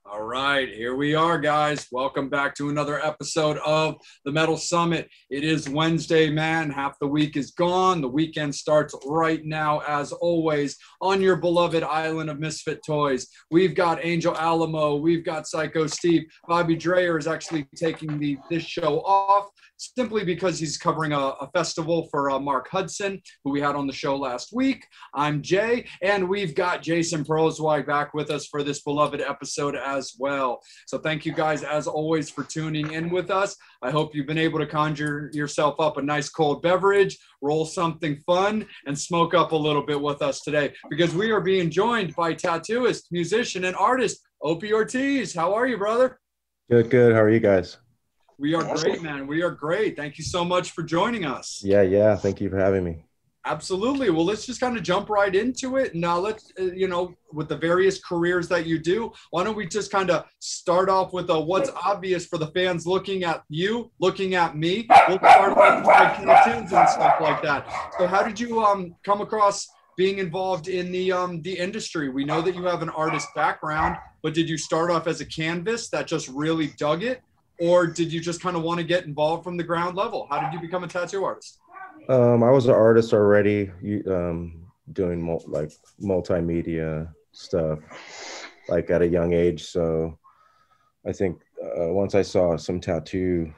All right, here we are, guys. Welcome back to another episode of the Metal Summit. It is Wednesday, man. Half the week is gone. The weekend starts right now, as always, on your beloved island of Misfit Toys. We've got Angel Alamo. We've got Psycho Steve. Bobby Dreyer is actually taking this show off simply because he's covering a festival for Mark Hudson, who we had on the show last week. I'm Jay, and we've got Jason Perlzweig back with us for this beloved episode as well. So thank you guys, as always, for tuning in with us. I hope you've been able to conjure yourself up a nice cold beverage, roll something fun, and smoke up a little bit with us today, because we are being joined by tattooist, musician, and artist Opie Ortiz. How are you, brother? Good, good. How are you guys? We are great, man. We are great. Thank you so much for joining us. Yeah. Thank you for having me. Absolutely. Well, let's just kind of jump right into it. Now, let's, with the various careers that you do, why don't we just kind of start off with what's obvious for the fans looking at you, looking at me. We'll start off with like tattoos and stuff like that. So how did you come across being involved in the industry? We know that you have an artist background, but did you start off as a canvas that just really dug it? Or did you just kind of want to get involved from the ground level? How did you become a tattoo artist? I was an artist already, doing multimedia stuff, like at a young age. So I think once I saw some tattoo,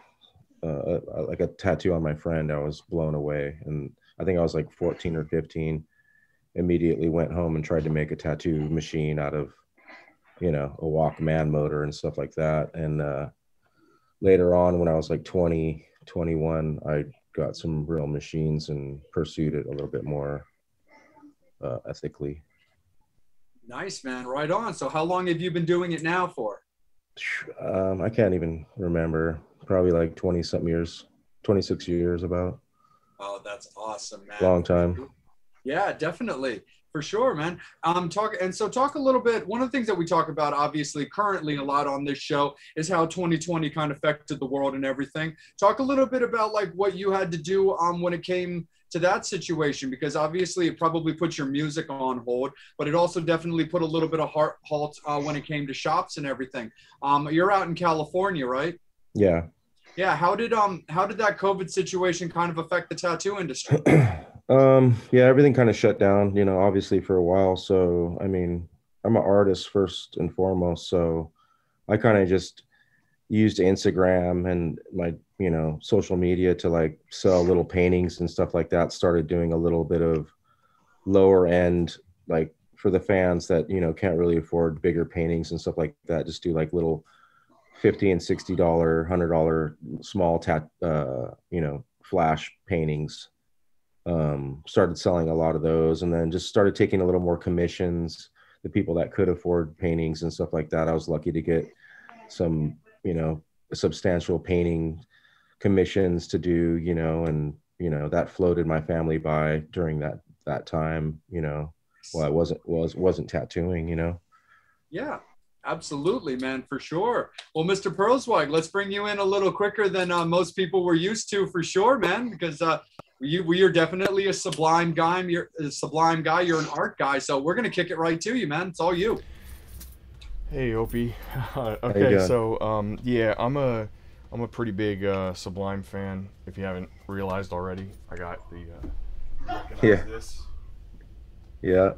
like a tattoo on my friend, I was blown away. And I think I was like 14 or 15, immediately went home and tried to make a tattoo machine out of, a Walkman motor and stuff like that. And later on, when I was like 20, 21, I got some real machines and pursued it a little bit more ethically. Nice, man. Right on. So how long have you been doing it now for? I can't even remember. Probably like 20 something years, 26 years about. Oh, that's awesome, man. Long time. Yeah, definitely. For sure, man. Talk a little bit. One of the things that we talk about, obviously, currently a lot on this show is how 2020 kind of affected the world and everything. Talk a little bit about like what you had to do when it came to that situation, because obviously it probably put your music on hold, but it also definitely put a little bit of halt when it came to shops and everything. You're out in California, right? Yeah. Yeah. How did that COVID situation kind of affect the tattoo industry? Yeah, everything kind of shut down, obviously for a while. So, I mean, I'm an artist first and foremost. So I kind of just used Instagram and my, social media to like sell little paintings and stuff like that. Started doing a little bit of lower end, like for the fans that, can't really afford bigger paintings and stuff like that. Just do like little $50 and $60, $100 small flash paintings. Started selling a lot of those, and then just started taking a little more commissions. The people that could afford paintings and stuff like that, I was lucky to get some, substantial painting commissions to do, and that floated my family by during that time, while I wasn't tattooing. Yeah. Absolutely, man, for sure. Well, Mr. Perlzweig, let's bring you in a little quicker than most people were used to, for sure, man, because we are definitely a Sublime guy. You're a Sublime guy. You're an art guy. So we're going to kick it right to you, man. It's all you. Hey, Opie. Okay, so yeah, I'm a pretty big Sublime fan. If you haven't realized already, I got the yeah. This. Yeah.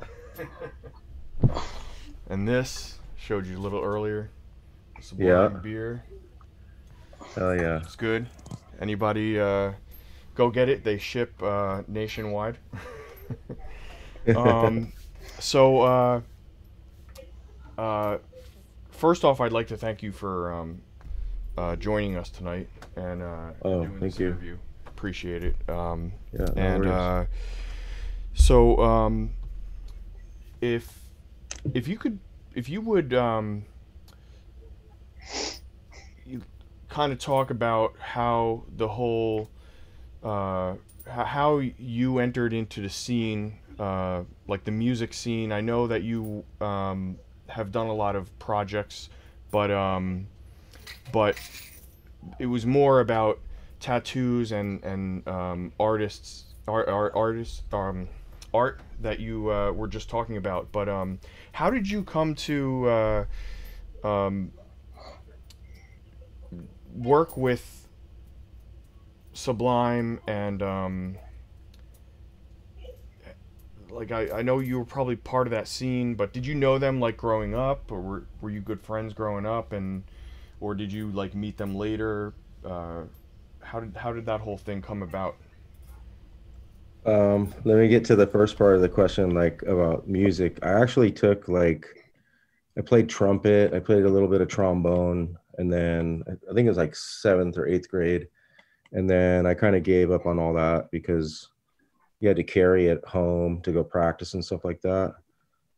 And this showed you a little earlier. Sublime beer. Oh yeah. It's good. Anybody go get it. They ship nationwide. So first off, I'd like to thank you for joining us tonight and doing this interview. Appreciate it. No and so if you would you kind of talk about how the whole how you entered into the scene, like the music scene. I know that you have done a lot of projects, but it was more about tattoos and artists art that you were just talking about. But how did you come to work with Sublime and like I know you were probably part of that scene, but did you know them like growing up, or were you good friends growing up, and or did you like meet them later? How did that whole thing come about? Let me get to the first part of the question, like about music. I actually took like I played trumpet, I played a little bit of trombone, and then I think it was like 7th or 8th grade. And then I kind of gave up on all that because you had to carry it home to go practice and stuff like that.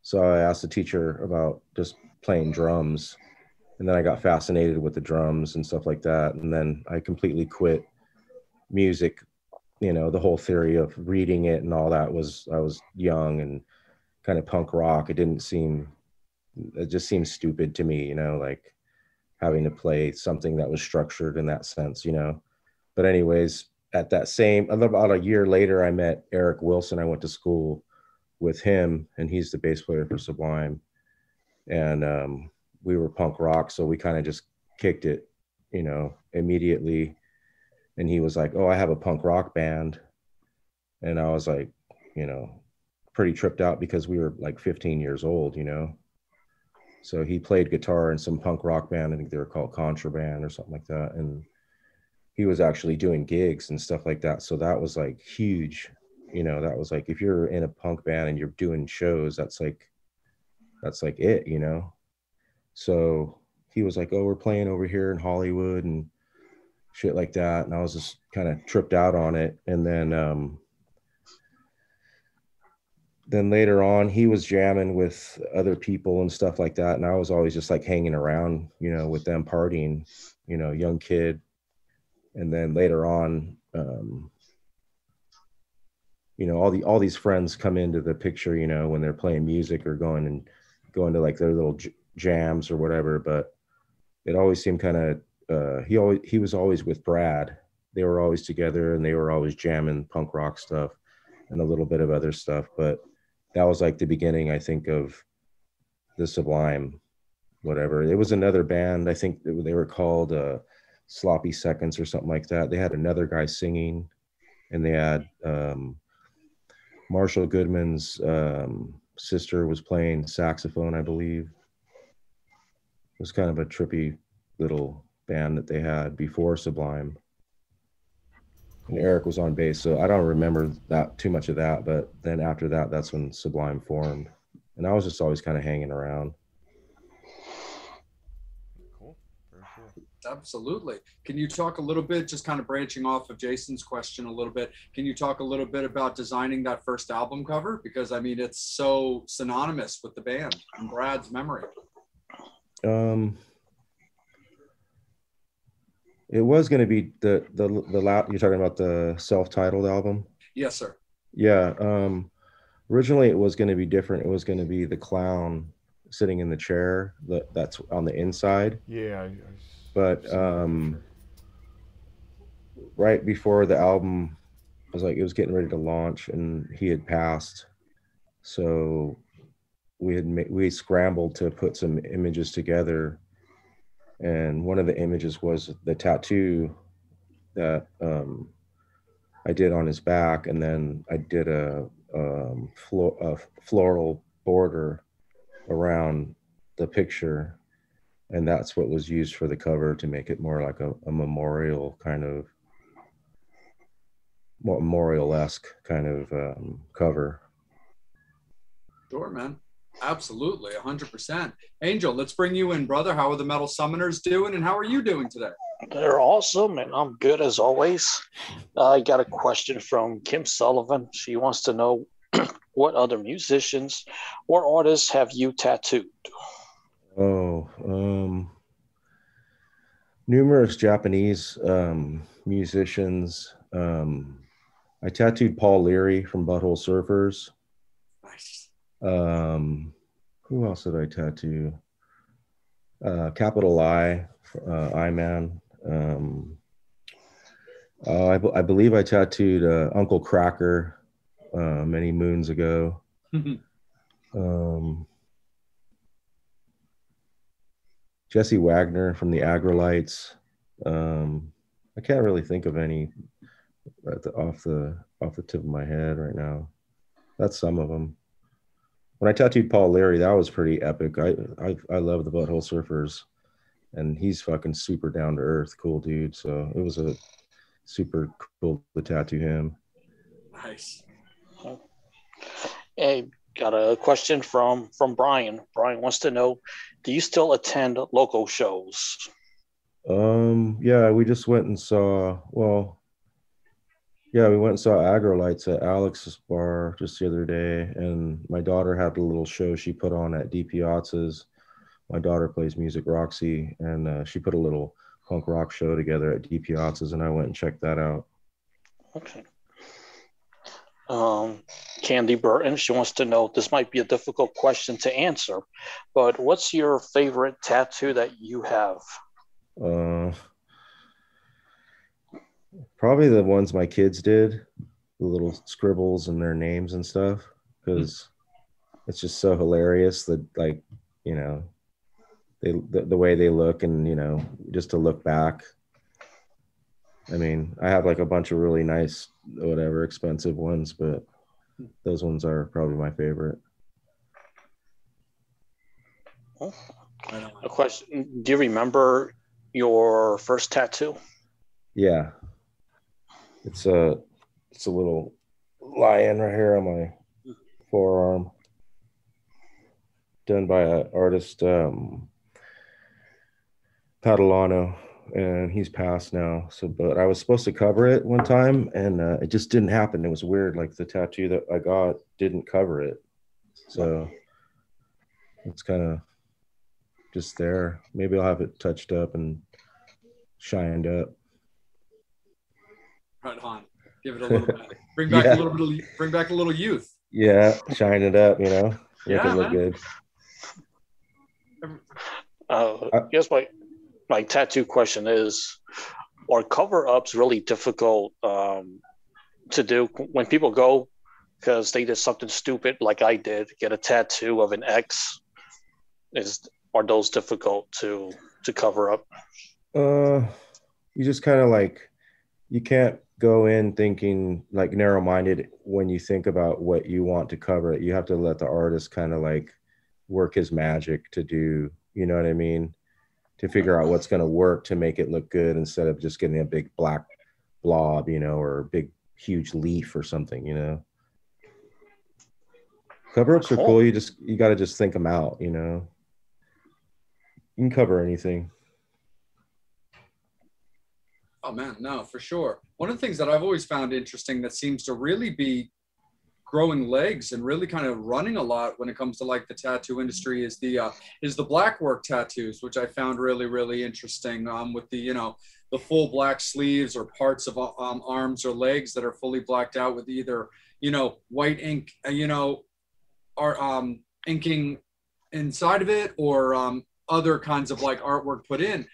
So I asked the teacher about just playing drums. And then I got fascinated with the drums and stuff like that. And then I completely quit music. You know, the whole theory of reading it and all that was, I was young and kind of punk rock. It just seemed stupid to me, you know, like having to play something that was structured in that sense, you know. But anyways, at that same, about a year later, I met Eric Wilson. I went to school with him, and he's the bass player for Sublime. And we were punk rock, so we kind of just kicked it, you know, immediately. And he was like, "Oh, I have a punk rock band." And I was like, you know, pretty tripped out because we were like 15 years old, you know. So he played guitar in some punk rock band. I think they were called Contraband or something like that. And he was actually doing gigs and stuff like that. So that was like huge. You know, that was like, if you're in a punk band and you're doing shows, that's like it, you know? So he was like, "Oh, we're playing over here in Hollywood," and shit like that. And I was just kind of tripped out on it. And then later on, he was jamming with other people and stuff like that. And I was always just like hanging around, you know, with them partying, you know, young kid. And then later on, you know, all these friends come into the picture, you know, when they're playing music or going to like their little jams or whatever. But it always seemed kind of, he was always with Brad. They were always together and they were always jamming punk rock stuff and a little bit of other stuff. But that was like the beginning, I think, of the Sublime, whatever. It was another band. I think they were called Sloppy Seconds or something like that. They had another guy singing, and they had Marshall Goodman's sister was playing saxophone, I believe. It was kind of a trippy little band that they had before Sublime. And Eric was on bass, so I don't remember that too much of that. But then after that, that's when Sublime formed, and I was just always kind of hanging around. Cool. Very cool. Absolutely. Can you talk a little bit, just kind of branching off of Jason's question a little bit, can you talk a little bit about designing that first album cover? Because I mean, it's so synonymous with the band and Brad's memory. It was going to be the you're talking about the self-titled album? Yes, sir. Yeah. Originally it was going to be different. It was going to be the clown sitting in the chair that's on the inside. Yeah. But right before the album, I was like, it was getting ready to launch and he had passed. So we scrambled to put some images together. And one of the images was the tattoo that I did on his back. And then I did a floral border around the picture. And that's what was used for the cover to make it more like a memorial kind of, more memorial-esque kind of cover. Sure, man. Absolutely, 100%. Angel, let's bring you in, brother. How are the Metal Summoners doing, and how are you doing today? They're awesome, and I'm good as always. I got a question from Kim Sullivan. She wants to know what other musicians or artists have you tattooed? Oh, numerous Japanese musicians. I tattooed Paul Leary from Butthole Surfers. Nice. Who else did I tattoo? Capital I, I-Man. I believe I tattooed Uncle Cracker many moons ago. Jesse Wagner from the Agrolites. I can't really think of any off the tip of my head right now. That's some of them. When I tattooed Paul Leary, that was pretty epic. I love the Butthole Surfers, and he's fucking super down to earth, cool dude. So it was a super cool to tattoo him. Nice. Hey, got a question from Brian. Brian wants to know, do you still attend local shows? Yeah, we just went and saw, we went and saw Agrolites at Alex's bar just the other day, and my daughter had a little show she put on at D Piazza's. My daughter plays music, Roxy, and she put a little punk rock show together at D Piazza's, and I went and checked that out. Okay. Candy Burton, she wants to know, this might be a difficult question to answer, but what's your favorite tattoo that you have? Probably the ones my kids did, the little scribbles and their names and stuff, because it's just so hilarious that, like, you know, the way they look, and, you know, just to look back. I mean, I have like a bunch of really nice, whatever, expensive ones, but those ones are probably my favorite. A question, do you remember your first tattoo? Yeah. It's a little lion right here on my forearm, done by an artist, Catalano, and he's passed now. So, but I was supposed to cover it one time, and it just didn't happen. It was weird. Like, the tattoo that I got didn't cover it, so it's kind of just there. Maybe I'll have it touched up and shined up. Right on. Give it a little bit. Bring back a little bit. Bring back a little youth. Yeah, shine it up. You know, make it look man. good. I guess my tattoo question is, are cover-ups really difficult to do when people go because they did something stupid like I did, get a tattoo of an X? Are those difficult to cover up? You just kind of like, you can't go in thinking like narrow-minded when you think about what you want to cover it. You have to let the artist kind of like work his magic to do, you know what I mean? To figure out what's going to work to make it look good, instead of just getting a big black blob, you know, or a big, huge leaf or something, you know. Cover-ups are cool. You got to just think them out, you know. You can cover anything. Oh man, no, for sure. One of the things that I've always found interesting that seems to really be growing legs and really kind of running a lot when it comes to like the tattoo industry is the black work tattoos, which I found really, really interesting, with the, you know, the full black sleeves or parts of arms or legs that are fully blacked out with either, you know, white ink, you know, or inking inside of it, or other kinds of like artwork put in.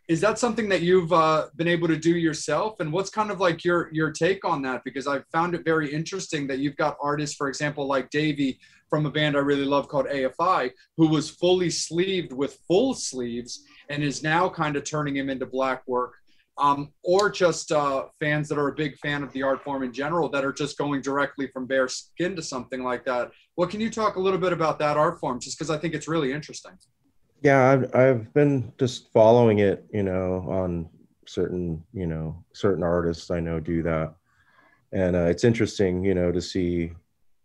Is that something that you've been able to do yourself? And what's kind of like your take on that? Because I've found it very interesting that you've got artists, for example, like Davey from a band I really love called AFI, who was fully sleeved with full sleeves and is now kind of turning him into black work. Or just fans that are a big fan of the art form in general that are just going directly from bare skin to something like that. Well, can you talk a little bit about that art form? Just because I think it's really interesting. Yeah, I've been just following it, you know, on certain artists I know do that. And it's interesting, you know, to see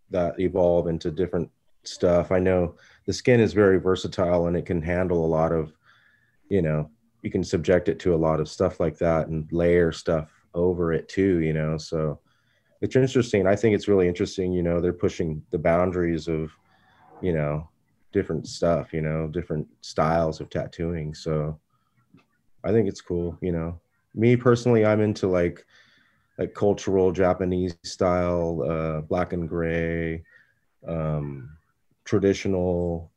that evolve into different stuff. I know the skin is very versatile and it can handle a lot of, you know, you can subject it to a lot of stuff like that and layer stuff over it too, you know. So it's interesting. I think it's really interesting, you know, they're pushing the boundaries of, you know, different stuff, you know, different styles of tattooing. So I think it's cool, you know. Me personally, I'm into like cultural Japanese style, black and gray, traditional,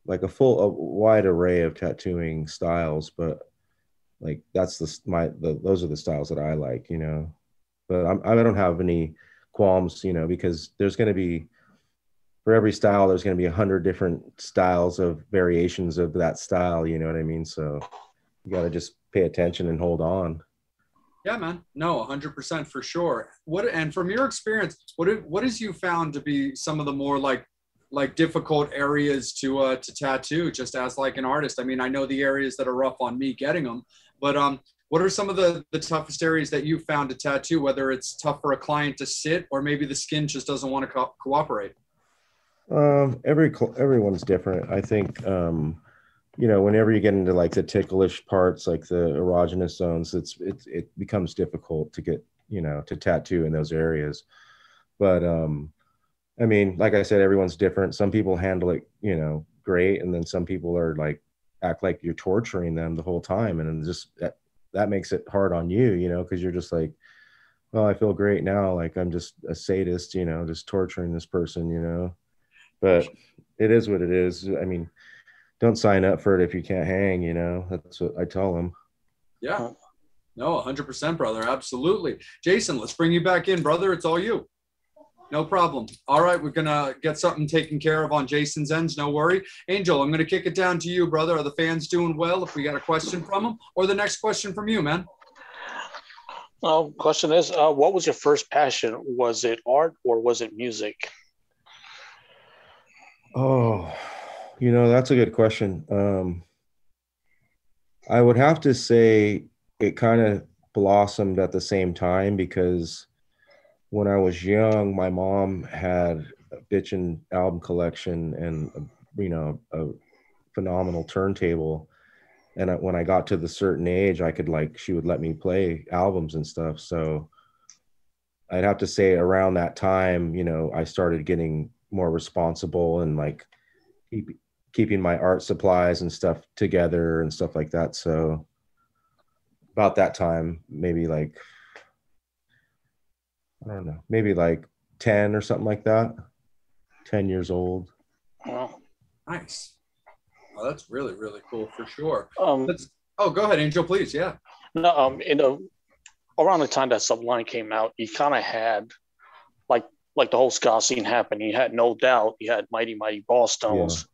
like a wide array of tattooing styles. But like those are the styles that I like, you know. But I don't have any qualms, you know, because there's going to be for every style, there's going to be 100 different styles of variations of that style. You know what I mean? So you got to just pay attention and hold on. Yeah, man. No, 100% for sure. And from your experience, what has you found to be some of the more like difficult areas to tattoo, just as like an artist? I mean, I know the areas that are rough on me getting them, but what are some of the toughest areas that you found to tattoo, whether it's tough for a client to sit or maybe the skin just doesn't want to cooperate? Everyone's different. I think, you know, whenever you get into like the ticklish parts, like the erogenous zones, it becomes difficult to get, you know, to tattoo in those areas. But I mean, like I said, everyone's different. Some people handle it, you know, great, and then some people are like act like you're torturing them the whole time, and then just that makes it hard on you, you know, because you're just like, oh, I feel great now, like I'm just a sadist, you know, just torturing this person, you know. But it is what it is. I mean, don't sign up for it if you can't hang, you know. That's what I tell them. Yeah. No, 100%, brother. Absolutely. Jason, let's bring you back in, brother. It's all you. No problem. All right, we're going to get something taken care of on Jason's ends. No worry. Angel, I'm going to kick it down to you, brother. Are the fans doing well if we got a question from them? Or the next question from you, man? Question is, what was your first passion? Was it art or was it music? Oh, you know, that's a good question. I would have to say it kind of blossomed at the same time, because when I was young, my mom had a bitchin' album collection and, you know, a phenomenal turntable. And when I got to the certain age, I could like, she would let me play albums and stuff. So I'd have to say around that time, you know, I started getting more responsible and like keeping my art supplies and stuff together and stuff like that. So about that time, maybe like, I don't know, maybe like 10 or something like that. 10 years old. Well, nice. Oh, that's really, really cool for sure. go ahead, Angel, please. Yeah. No, around the time that Sublime came out, you kind of had like the whole ska scene happening. You had No Doubt, you had Mighty Mighty Ballstones.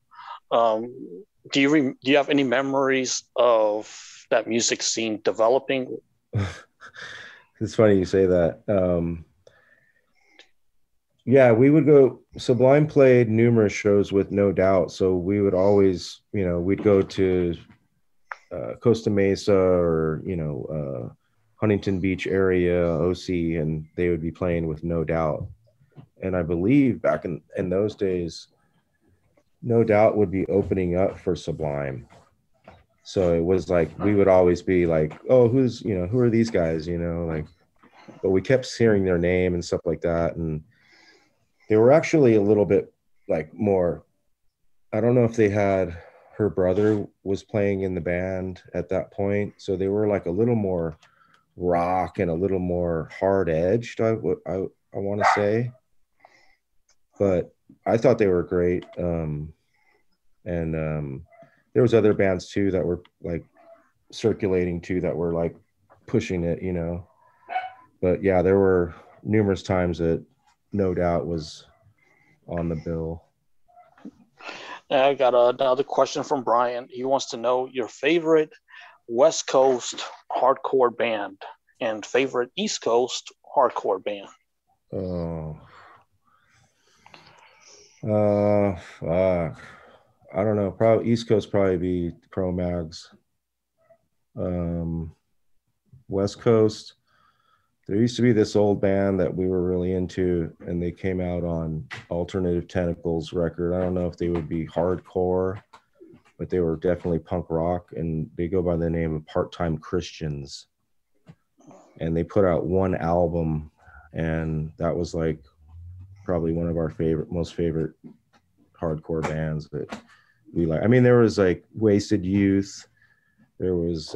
Yeah. Do you have any memories of that music scene developing? It's funny you say that. Yeah, we would go, Sublime played numerous shows with No Doubt. So we would always, you know, we'd go to Costa Mesa or, you know, Huntington Beach area, OC, and they would be playing with No Doubt. And I believe back in those days, No Doubt would be opening up for Sublime. So it was like, we would always be like, oh, who are these guys, you know, like, but we kept hearing their name and stuff like that. And they were actually a little bit like more, I don't know if they had, her brother was playing in the band at that point. So they were like a little more rock and a little more hard edged, I want to say. But I thought they were great. And there was other bands too that were like circulating too, that were like pushing it, you know. But yeah, there were numerous times that No Doubt was on the bill. I got another question from Brian. He wants to know your favorite West Coast hardcore band and favorite East Coast hardcore band. I don't know. Probably East Coast, probably be Cro-Mags. West Coast, there used to be this old band that we were really into, and they came out on Alternative Tentacles record. I don't know if they would be hardcore, but they were definitely punk rock, and they go by the name of Part-Time Christians. And they put out one album, and that was like probably one of our most favorite hardcore bands that we like. I mean, there was like Wasted Youth. There was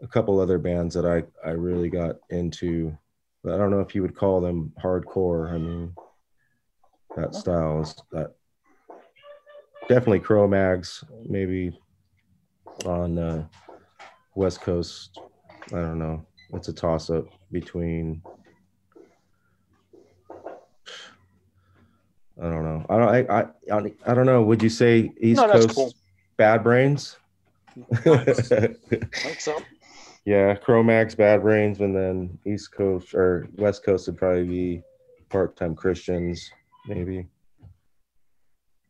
a couple other bands that I really got into, but I don't know if you would call them hardcore. I mean, that style is that definitely Cro-Mags, maybe on West Coast. I don't know. It's a toss up between I don't know. I don't know. Would you say East No, that's Coast cool. Bad Brains? Nice. Like so. Yeah, Chromax, Bad Brains, and then East Coast or West Coast would probably be Part-Time Christians, maybe.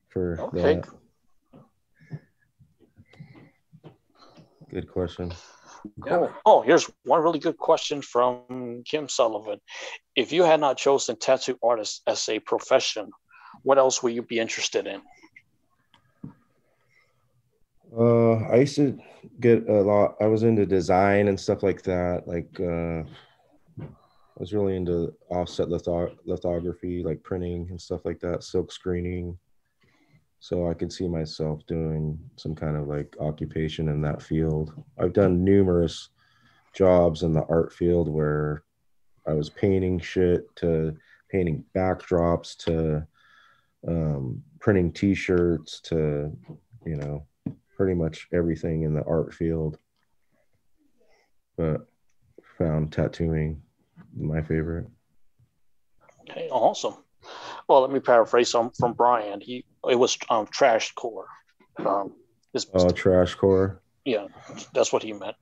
For Okay. that. Good question. Cool. Oh, here's one really good question from Kim Sullivan. If you had not chosen tattoo artist as a profession, what else would you be interested in? I used to get a lot. I was into design and stuff like that. Like, I was really into offset lithography, like printing and stuff like that, silk screening. So I could see myself doing some kind of like occupation in that field. I've done numerous jobs in the art field where I was painting shit to painting backdrops to printing t-shirts to, you know, pretty much everything in the art field. But found tattooing my favorite. Okay, awesome. Well, let me paraphrase some from Brian. It was trash core. Trash core. Yeah, that's what he meant.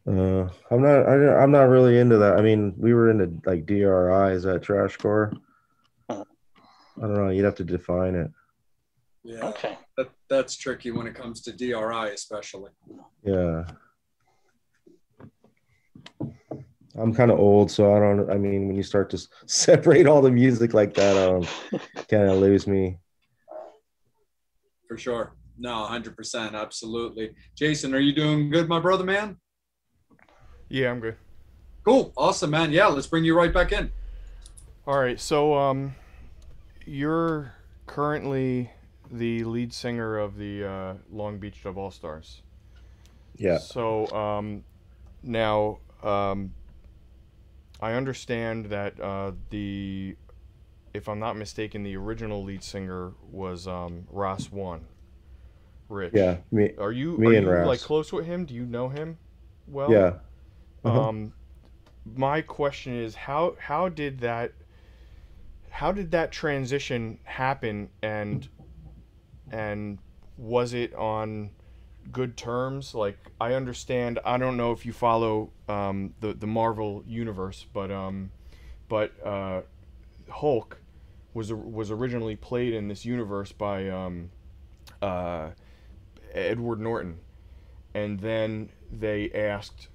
I'm not really into that. I mean, we were into like DRI. Is that trash core? I don't know. You'd have to define it. Yeah. Okay. That's tricky when it comes to DRI, especially. Yeah. I'm kind of old, so I mean, when you start to separate all the music like that, kind of lose me. For sure. No, 100%. Absolutely. Jason, are you doing good, my brother, man? Yeah, I'm good. Cool. Awesome, man. Yeah, let's bring you right back in. All right. So, you're currently the lead singer of the Long Beach Dub Allstars. Yeah. So, now, I understand that if I'm not mistaken, the original lead singer was Ross One, Rich. Yeah, Are you Ras. like close with him? Do you know him well? Yeah. My question is how did that transition happen, and was it on good terms? Like, I understand, I don't know if you follow the Marvel universe, but Hulk was originally played in this universe by Edward Norton, and then they asked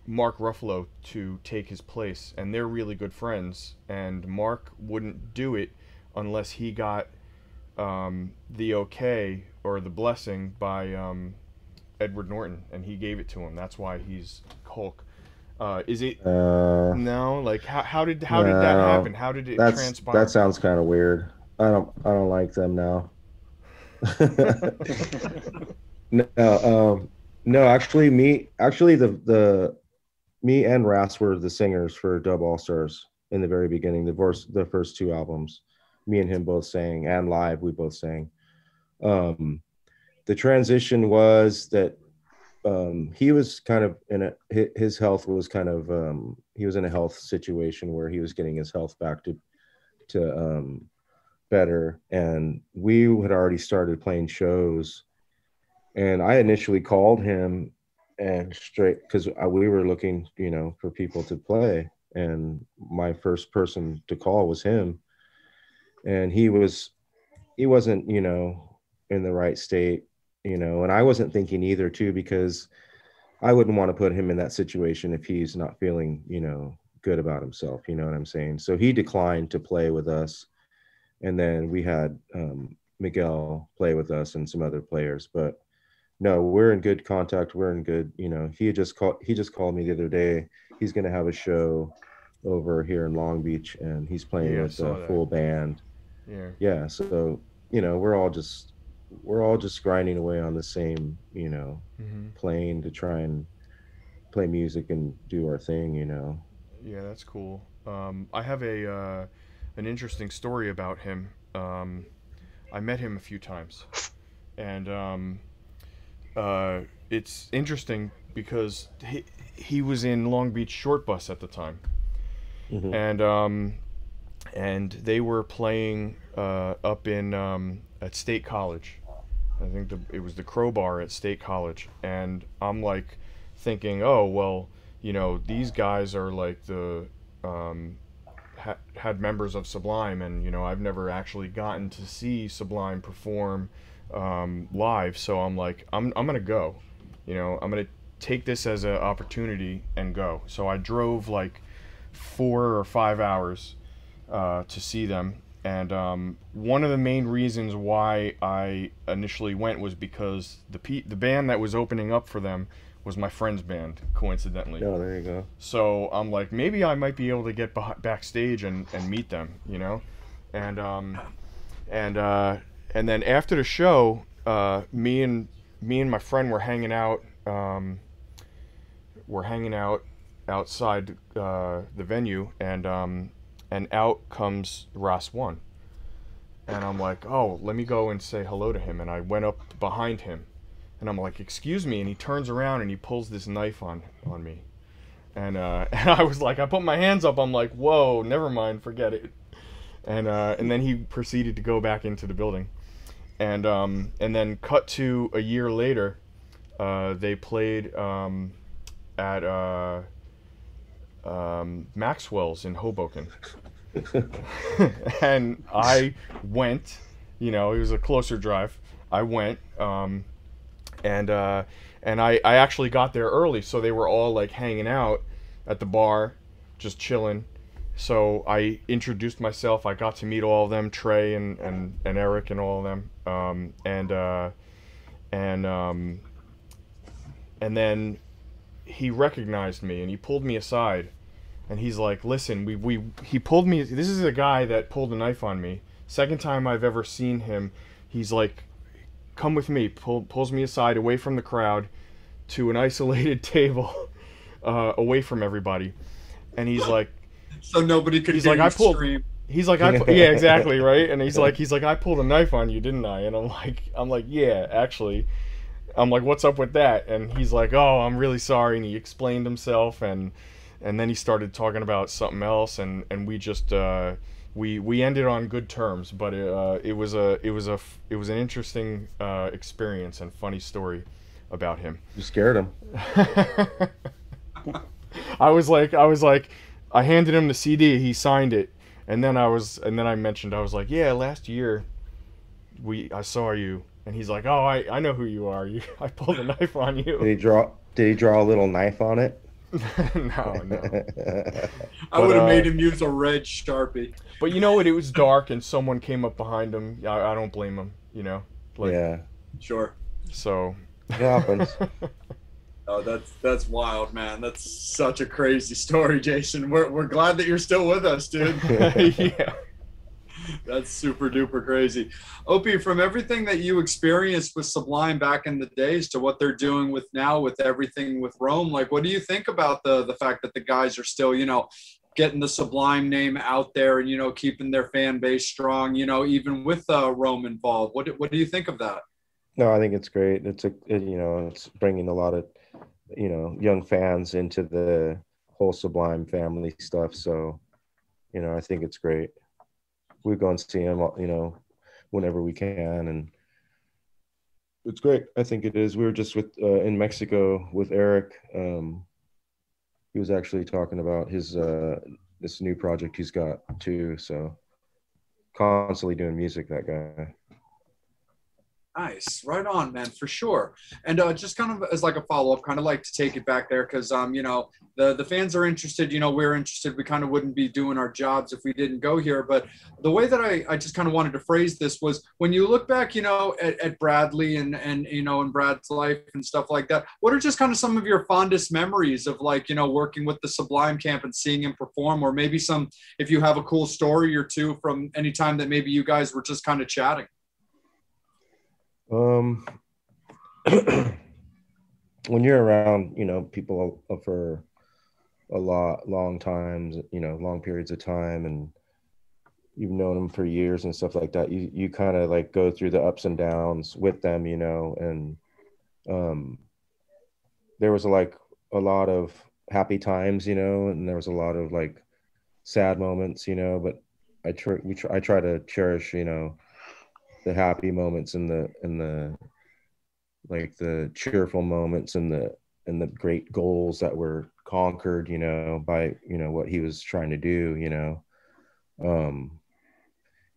Mark Ruffalo to take his place, and they're really good friends, and Mark wouldn't do it unless he got the okay or the blessing by Edward Norton, and he gave it to him. That's why he's Hulk. Is it no? Like, how did that happen? How did it transpire? That sounds kind of weird. I don't like them now. No, actually, me and Ras were the singers for Dub Allstars in the very beginning. The first two albums, me and him both sang, and live we both sang. The transition was that he was kind of his health was kind of he was in a health situation where he was getting his health back to better, and we had already started playing shows, and I initially called him and straight because we were looking, for people to play, and my first person to call was him, and he wasn't in the right state, and I wasn't thinking either too, because I wouldn't want to put him in that situation if he's not feeling good about himself, you know what I'm saying? So he declined to play with us, and then we had Miguel play with us and some other players, but no, we're in good contact. We're in good, he just called me the other day. He's going to have a show over here in Long Beach, and he's playing with a full band. Yeah. So, we're all just grinding away on the same, plane to try and play music and do our thing, Yeah, that's cool. I have an interesting story about him. I met him a few times, and it's interesting because he was in Long Beach Short Bus at the time, and and they were playing up in at State College. I think it was the Crowbar at State College, and I'm like thinking, oh well, you know, these guys are like the had members of Sublime, and you know, I've never actually gotten to see Sublime perform live, so I'm like, I'm gonna go, you know, I'm gonna take this as an opportunity and go. So I drove like 4 or 5 hours to see them. And one of the main reasons why I initially went was because the band that was opening up for them was my friend's band, coincidentally. Oh, there you go. So I'm like, maybe I might be able to get backstage and meet them, you know? And then after the show, me and my friend were hanging out. We're hanging out outside the venue, and out comes Ross One. And I'm like, oh, let me go and say hello to him. And I went up behind him, and I'm like, excuse me. And he turns around and he pulls this knife on me. And I was like, I put my hands up. I'm like, whoa, never mind, forget it. And then he proceeded to go back into the building. And then cut to a year later, they played at Maxwell's in Hoboken. And I went, you know, it was a closer drive. I went, and I actually got there early, so they were all like hanging out at the bar, just chilling. So I introduced myself. I got to meet all of them, Trey and Eric and all of them. And then he recognized me and he pulled me aside, and he's like, listen, he pulled me. This is a guy that pulled a knife on me. Second time I've ever seen him. He's like, come with me. Pulls me aside away from the crowd to an isolated table, away from everybody. And he's like, so nobody could. He's like, I pulled. Scream. He's like, yeah, exactly, right. And he's like, I pulled a knife on you, didn't I? And I'm like, yeah, actually. I'm like, what's up with that? And he's like, oh, I'm really sorry. And he explained himself, and then he started talking about something else, and we just we ended on good terms. But it was an interesting experience and funny story about him. You scared him. I was like, I handed him the CD, he signed it, and then I mentioned, I was like, yeah, last year I saw you. And he's like, oh, I know who you are. I pulled a knife on you. Did he draw a little knife on it? No. I would have made him use a red Sharpie. But you know what? It was dark, and someone came up behind him. I don't blame him, you know? Like, yeah. Sure. So. It happens. Oh, that's wild, man. That's such a crazy story, Jason. We're glad that you're still with us, dude. Yeah. That's super duper crazy. Opie, from everything that you experienced with Sublime back in the days to what they're doing with now with everything with Rome, like, what do you think about the fact that the guys are still, you know, getting the Sublime name out there and, you know, keeping their fan base strong, you know, even with Rome involved? What do you think of that? No, I think it's great. It's bringing a lot of, you know, young fans into the whole Sublime family stuff. So, you know, I think it's great. We go and see him, you know, whenever we can, and it's great. I think it is. We were just in Mexico with Eric. He was actually talking about his this new project he's got too. So constantly doing music, that guy. Nice. Right on, man, for sure. And just kind of as like a follow-up, kind of like to take it back there because, you know, the fans are interested, you know, we're interested. We kind of wouldn't be doing our jobs if we didn't go here. But the way that I just kind of wanted to phrase this was when you look back, you know, at Bradley and, you know, in Brad's life and stuff like that, what are just kind of some of your fondest memories of like, you know, working with the Sublime camp and seeing him perform, or maybe some, if you have a cool story or two from any time that maybe you guys were just kind of chatting? When you're around, you know, people for long times, you know, long periods of time, and you've known them for years and stuff like that, you kind of like go through the ups and downs with them, you know, and there was like a lot of happy times, you know, and there was a lot of like sad moments, you know, but I try to cherish, you know, the happy moments and the like the cheerful moments and the great goals that were conquered, you know, by, you know, what he was trying to do, you know.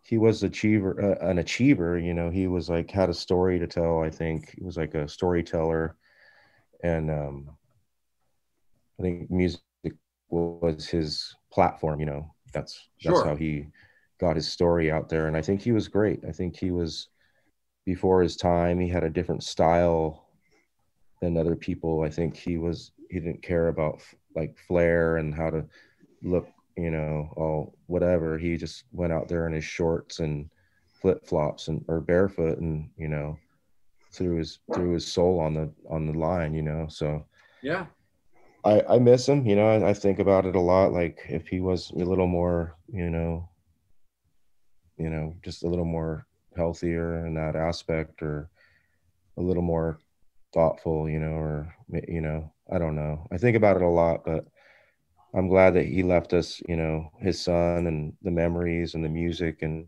He was an achiever, you know. He was like, had a story to tell. I think he was like a storyteller, and I think music was his platform, you know. That's how he got his story out there, and I think he was great. I think he was before his time. He had a different style than other people. I think he didn't care about like flair and how to look, you know, all whatever. He just went out there in his shorts and flip flops and or barefoot, and, you know, threw his soul on the line, you know. So yeah, I miss him, you know. I think about it a lot. Like if he was a little more, you know, just a little more healthier in that aspect, or a little more thoughtful, you know, or, you know, I don't know. I think about it a lot, but I'm glad that he left us, you know, his son, and the memories and the music and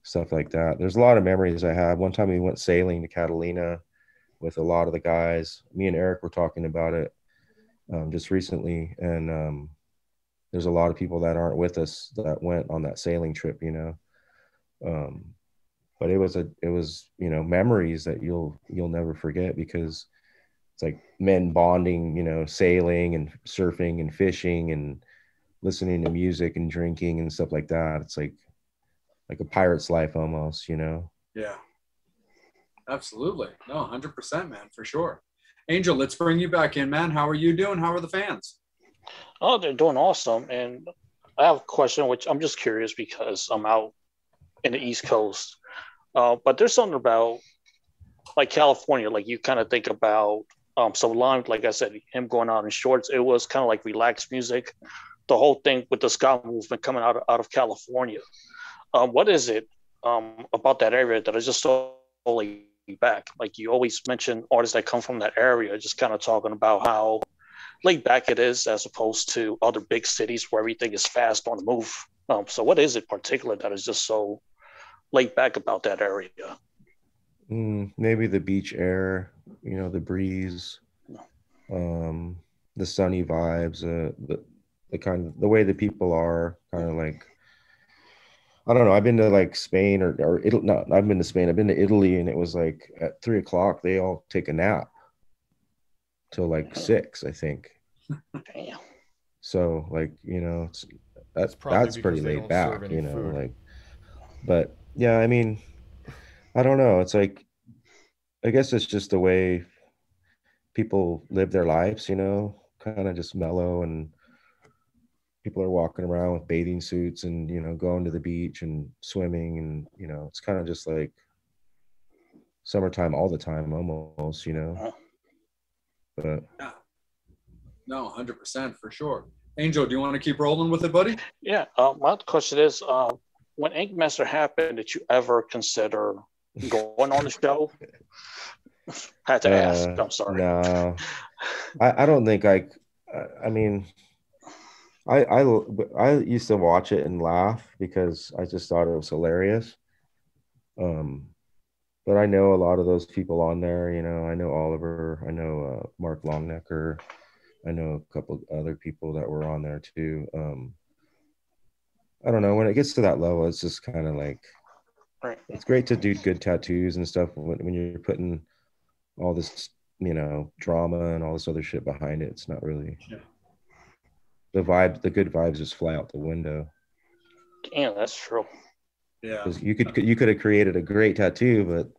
stuff like that. There's a lot of memories I have. One time we went sailing to Catalina with a lot of the guys. Me and Eric were talking about it just recently, and there's a lot of people that aren't with us that went on that sailing trip, you know. But it was, you know, memories that you'll never forget, because it's like men bonding, you know, sailing and surfing and fishing and listening to music and drinking and stuff like that. It's like a pirate's life almost, you know? Yeah, absolutely. No, 100%, man, for sure. Angel, let's bring you back in, man. How are you doing? How are the fans? Oh, they're doing awesome. And I have a question, which I'm just curious because I'm out in the East Coast. But there's something about like California, like you kind of think about Sublime, like I said, him going out in shorts. It was kind of like relaxed music. The whole thing with the ska movement coming out of California. What is it about that area that is just so laid back? Like you always mention artists that come from that area, just kind of talking about how laid back it is as opposed to other big cities where everything is fast on the move. So what is it particular that is just so laid back about that area? Maybe the beach air, you know, the breeze, the sunny vibes, the kind of the way the people are kind of like, I don't know. I've been to like Spain or Italy. No, I've been to Spain. I've been to Italy, and it was like at 3:00 they all take a nap till like 6, I think. Damn. So like, you know, that's pretty laid back, you know, food. Like, but yeah, I mean, I don't know. It's like, I guess it's just the way people live their lives, you know, kind of just mellow, and people are walking around with bathing suits and, you know, going to the beach and swimming, and, you know, it's kind of just like summertime all the time almost, you know. But yeah, no, 100% for sure. Angel, do you want to keep rolling with it, buddy? Yeah. My question is, when Ink Master happened, did you ever consider going on the show? Had to ask. I'm sorry. No, I don't think I mean, I used to watch it and laugh because I just thought it was hilarious. But I know a lot of those people on there, you know. I know Oliver, I know Mark Longnecker, I know a couple other people that were on there too. I don't know, when it gets to that level, it's just kind of like, it's great to do good tattoos and stuff when you're putting all this, you know, drama and all this other shit behind it. It's not really the vibe. The good vibes just fly out the window. Yeah, that's true. Yeah, because you could have created a great tattoo, but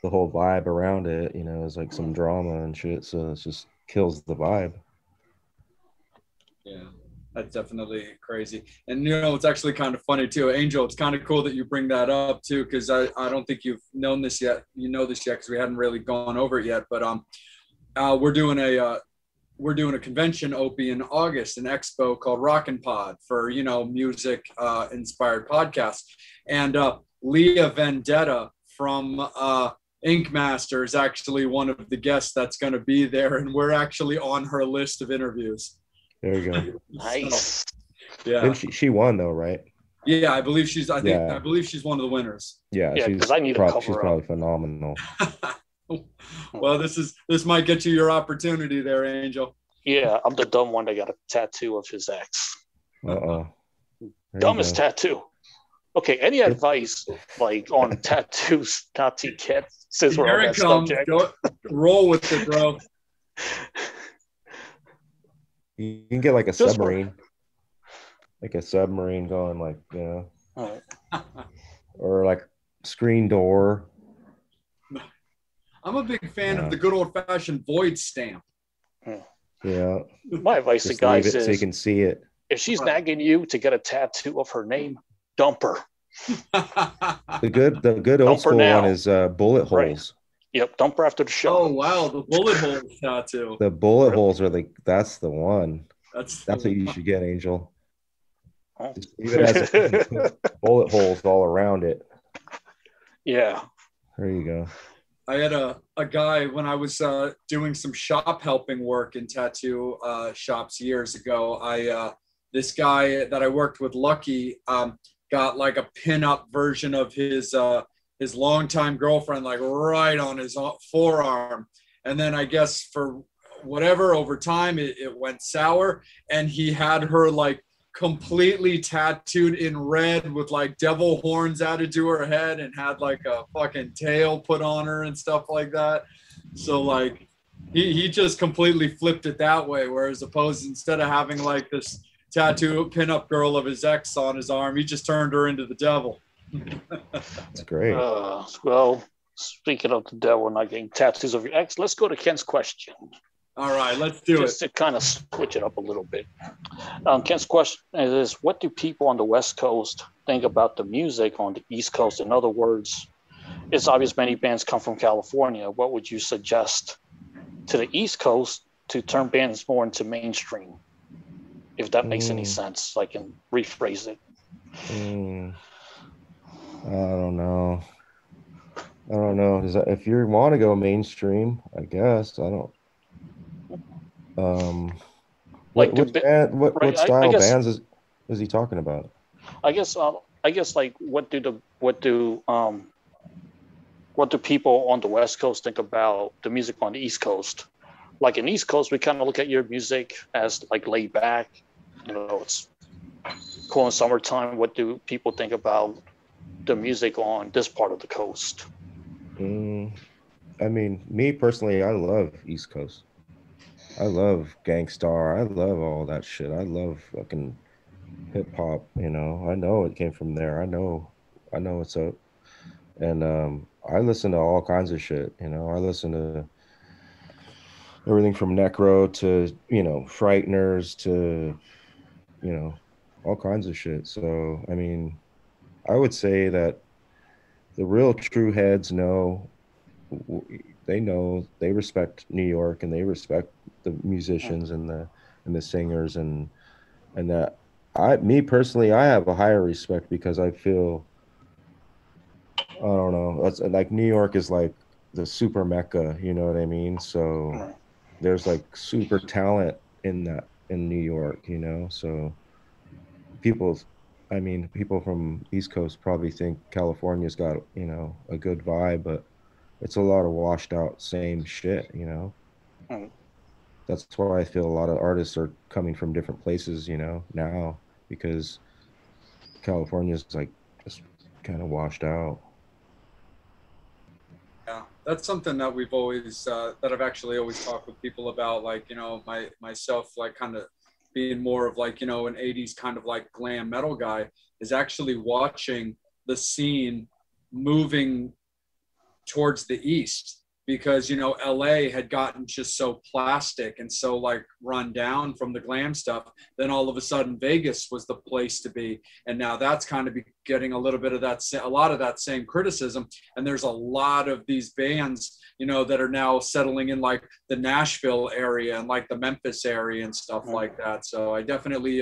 the whole vibe around it, you know, is like some drama and shit. So it just kills the vibe. Yeah, that's definitely crazy. And, you know, it's actually kind of funny too. Angel, it's kind of cool that you bring that up too, because I don't think you've known this yet. You know this yet because we hadn't really gone over it yet. But we're doing a convention, Opie, in August, an expo called Rockin' Pod for, you know, music inspired podcasts. And Leah Vendetta from Ink Master is actually one of the guests that's going to be there, and we're actually on her list of interviews. There you go. Nice. So, yeah. And she won though, right? Yeah, I believe she's. Yeah. I believe she's one of the winners. Yeah, Yeah, she's because I need a probably cover-up. phenomenal. Well, this might get you your opportunity there, Angel. Yeah, I'm the dumb one that got a tattoo of his ex. Dumbest tattoo. Okay, any advice like on tattoos not to get since we're on that subject? Roll with it, bro. You can get like a submarine. Like a submarine going like, you know. Or like screen door. I'm a big fan of the good old-fashioned void stamp. Yeah. My advice to guys is so you can see it. If she's nagging you to get a tattoo of her name, dump her. The good old school one is bullet holes. Right. Yep, dump her after the show. Oh wow, the bullet holes tattoo. The bullet holes are that's the one. That's what you should get, Angel. Oh. Just leave it as bullet holes all around it. Yeah. There you go. I had a guy when I was doing some shop helping work in tattoo shops years ago. This guy that I worked with, Lucky, got like a pin-up version of his longtime girlfriend, like right on his forearm. And then I guess for whatever, over time, it went sour, and he had her like completely tattooed in red with like devil horns added to her head, and had like a fucking tail put on her and stuff like that. So like he just completely flipped it that way, whereas opposed, instead of having like this tattoo pinup girl of his ex on his arm, he just turned her into the devil. That's great. Well, speaking of the devil not getting tattoos of your ex, let's go to Ken's question. All right, let's do Just to kind of switch it up a little bit. Ken's question is, what do people on the West Coast think about the music on the East Coast? In other words, it's obvious many bands come from California. What would you suggest to the East Coast to turn bands more into mainstream? If that makes any sense, I can rephrase it. I don't know. If you want to go mainstream, I guess. I don't. What style of bands is he talking about? I guess like what do people on the West Coast think about the music on the East Coast? Like in East Coast, we kind of look at your music as like laid back. You know, it's cool in summertime. What do people think about the music on this part of the coast? I mean, me personally, I love East Coast. I love Gangstar. I love all that shit. I love fucking hip hop. You know, I know it came from there. I know what's up. And I listen to all kinds of shit. You know, I listen to everything from Necro to, you know, Frighteners to, you know, all kinds of shit. So, I mean, I would say that the real true heads know, they respect New York, and they respect the musicians and the singers, and that me personally, I have a higher respect because I feel, I don't know, that's like New York is like the super mecca, you know what I mean? So there's like super talent in New York, you know? So people from East Coast probably think California's got, you know, a good vibe, but it's a lot of washed out same shit, you know? That's why I feel a lot of artists are coming from different places, you know, now, because California's like just kind of washed out. Yeah, that's something that we've always, that I've actually always talked with people about, like, you know, myself, like kind of being more of like, you know, an 80s kind of like glam metal guy, is actually watching the scene moving towards the east, because, you know, LA had gotten just so plastic and so like run down from the glam stuff. Then all of a sudden Vegas was the place to be. And now that's kind of getting a little bit of that, a lot of that same criticism. And there's a lot of these bands, you know, that are now settling in like the Nashville area and like the Memphis area and stuff like that. So I definitely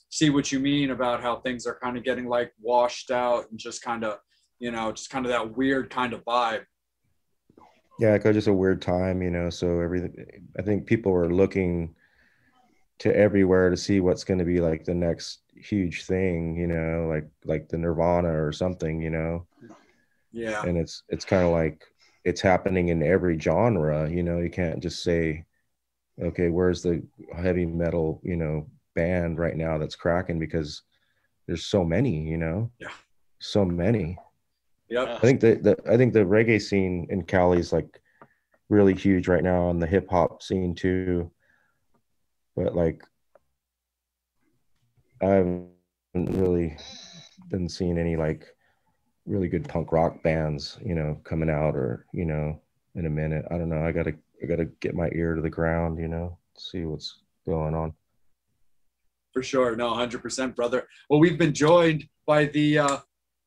see what you mean about how things are kind of getting like washed out and just kind of, you know, just kind of that weird kind of vibe. Yeah, it's just a weird time, you know, so I think people are looking to everywhere to see what's going to be like the next, huge thing, you know, like the Nirvana or something, you know. Yeah. And it's kind of like it's happening in every genre, you know. You can't just say, okay, where's the heavy metal, you know, band right now that's cracking, because there's so many, you know. Yeah. So many. Yep. I think I think the reggae scene in Cali is like really huge right now, and the hip hop scene too. But like I haven't really been seeing any like really good punk rock bands, you know, coming out, or, you know, in a minute. I don't know. I gotta get my ear to the ground, you know, see what's going on. For sure. No, 100%, brother. Well, we've been joined by the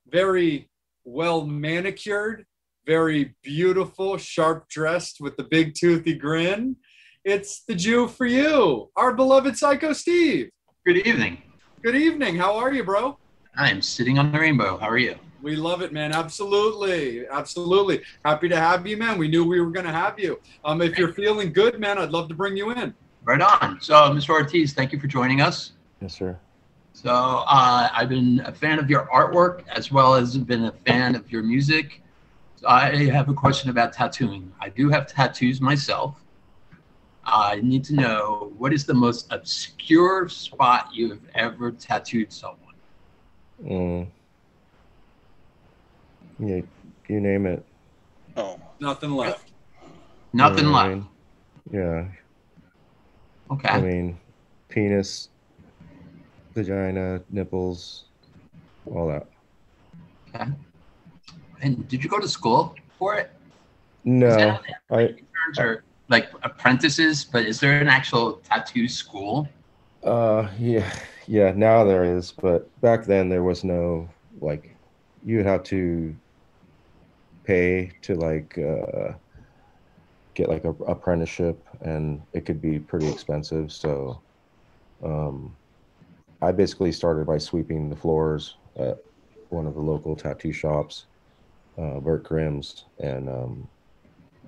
very well manicured, very beautiful, sharp dressed with the big toothy grin. It's the Jew for you, our beloved Psycho Steve. Good evening. Good evening. How are you, bro? I'm sitting on the rainbow. How are you? We love it, man. Absolutely. Absolutely. Happy to have you, man. We knew we were going to have you. If you're feeling good, man, I'd love to bring you in. Right on. So, Mr. Ortiz, thank you for joining us. Yes, sir. So, I've been a fan of your artwork as well as been a fan of your music. So I have a question about tattooing. I do have tattoos myself. I need to know, what is the most obscure spot you have ever tattooed someone? Yeah, you name it. Oh, Nothing left. Nothing left. I mean, yeah. Okay. I mean, penis, vagina, nipples, all that. Okay. And did you go to school for it? No, Interns or like apprentices, but is there an actual tattoo school? yeah. Now there is, but back then there was no, like, you would have to pay to like get like a apprenticeship, and it could be pretty expensive. So I basically started by sweeping the floors at one of the local tattoo shops, Bert Grimm's, and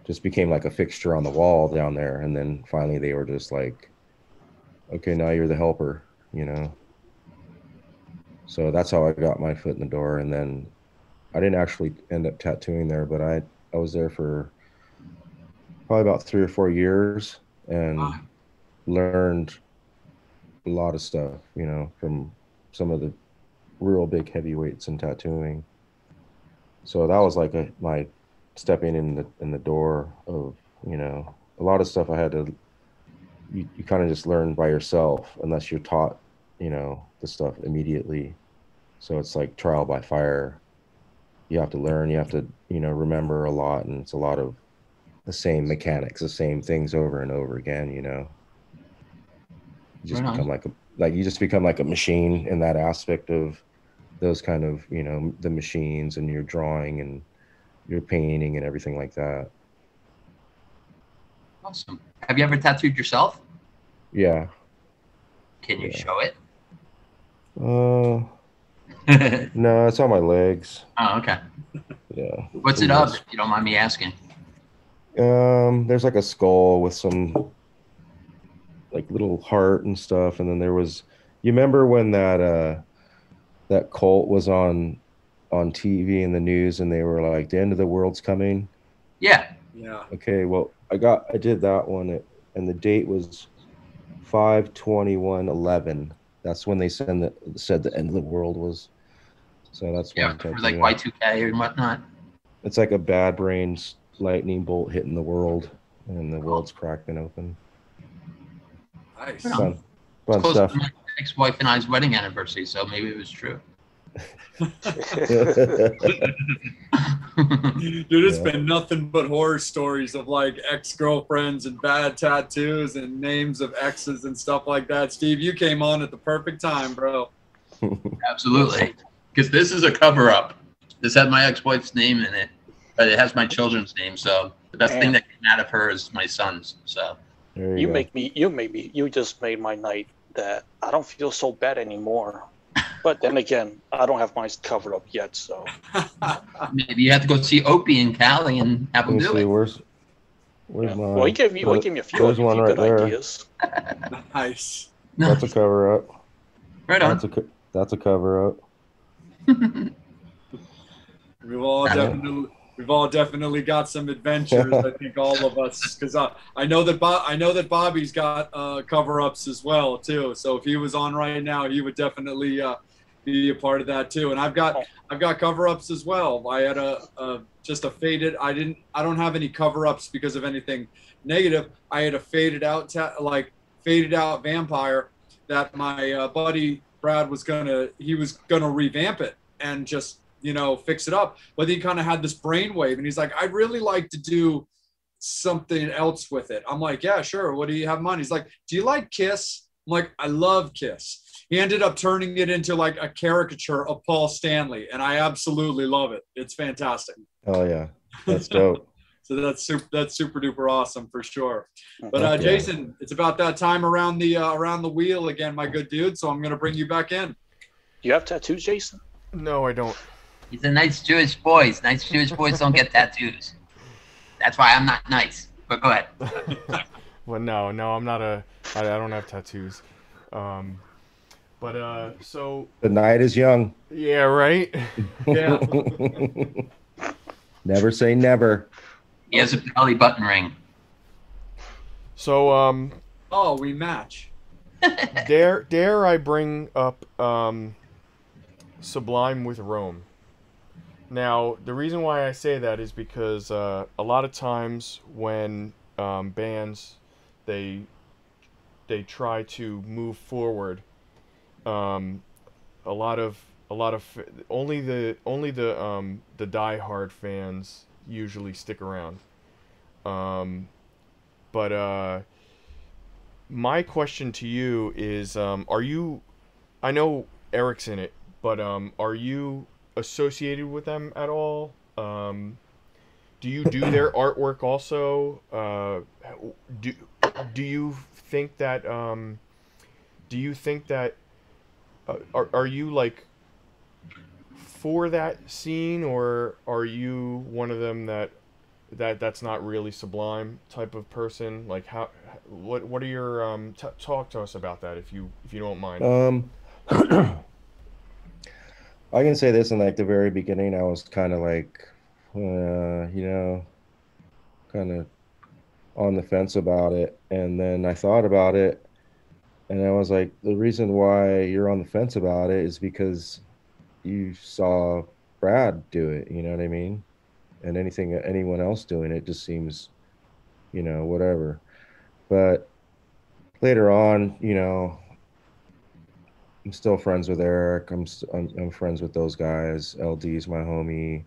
just became like a fixture on the wall down there. And then finally they were just like, okay, now you're the helper, you know. So that's how I got my foot in the door. And then I didn't actually end up tattooing there, but I was there for probably about 3 or 4 years, and learned a lot of stuff, you know, from some of the real big heavyweights in tattooing. So that was like my stepping in the door of, you know, a lot of stuff I had to, you kind of just learn by yourself unless you're taught, you know, the stuff immediately. So it's like trial by fire. You have to learn, you have to, you know, remember a lot, and it's a lot of the same mechanics, the same things over and over again, you know. You just become you just become like a machine in that aspect of those kind of, you know, the machines, and your drawing and your painting and everything like that. Awesome. Have you ever tattooed yourself? Yeah. Can you show it? No, it's on my legs. Oh, okay. Yeah. What's it of, if you don't mind me asking? There's like a skull with some like little heart and stuff, and then there was, you remember when that cult was on TV in the news, and they were like, the end of the world's coming? Yeah. Yeah. Okay, well, I did that one, and the date was 5/21/11. That's when they said the end of the world was. So that's for like Y2K or whatnot. It's like a bad brain's lightning bolt hitting the world, and the world's cracking open. Nice. Fun Close stuff. to my ex-wife and I's wedding anniversary, so maybe it was true. Dude, it's been nothing but horror stories of like ex-girlfriends and bad tattoos and names of exes and stuff like that. Steve, you came on at the perfect time, bro. Absolutely. Because this is a cover-up. This had my ex-wife's name in it, but it has my children's name. So the best thing that came out of her is my son's. So you just made my night. That I don't feel so bad anymore. But then again, I don't have mine covered up yet, so maybe you have to go see Opie in Cali and have him do it. Where's mine? Well, he gave me a few There's one right good there. ideas. Nice. That's a cover up. Right on. That's a cover up. We've all definitely got some adventures. I think all of us, because I know that Bobby's got cover-ups as well too. So if he was on right now, he would definitely be a part of that too. And I've got cover-ups as well. I had just a faded. I don't have any cover-ups because of anything negative. I had a faded out vampire that my buddy Brad was gonna revamp it and just fix it up, but he kind of had this brainwave and he's like, I'd really like to do something else with it. I'm like, yeah, sure, what do you have in mind? He's like, do you like Kiss? I'm like, I love Kiss. He ended up turning it into like a caricature of Paul Stanley, and I absolutely love it. It's fantastic. Oh yeah, that's dope. So that's super duper awesome for sure. But Jason, it's about that time around the wheel again, my good dude. So I'm gonna bring you back in. You have tattoos, Jason? No, I don't. He's a nice Jewish boy. Nice Jewish boys don't get tattoos. That's why I'm not nice. But go ahead. Well, no, I'm not I don't have tattoos. So the night is young. Yeah, right. Yeah. Never say never. He has a belly button ring. So we match. Dare I bring up Sublime with Rome? Now, the reason why I say that is because a lot of times when bands they try to move forward, only the diehard fans usually stick around. But my question to you is, are you? I know Eric's in it, but are you associated with them at all? Do you do their artwork also? Do you think that are you like for that scene, or are you one of them that's not really Sublime type of person? Like what are your talk to us about that if you don't mind. I can say this, in like the very beginning, I was kind of like, kind of on the fence about it. And then I thought about it and I was like, the reason why you're on the fence about it is because you saw Brad do it, you know what I mean? And anyone else doing it just seems, whatever. But later on, I'm still friends with Eric. I'm friends with those guys. LD's my homie.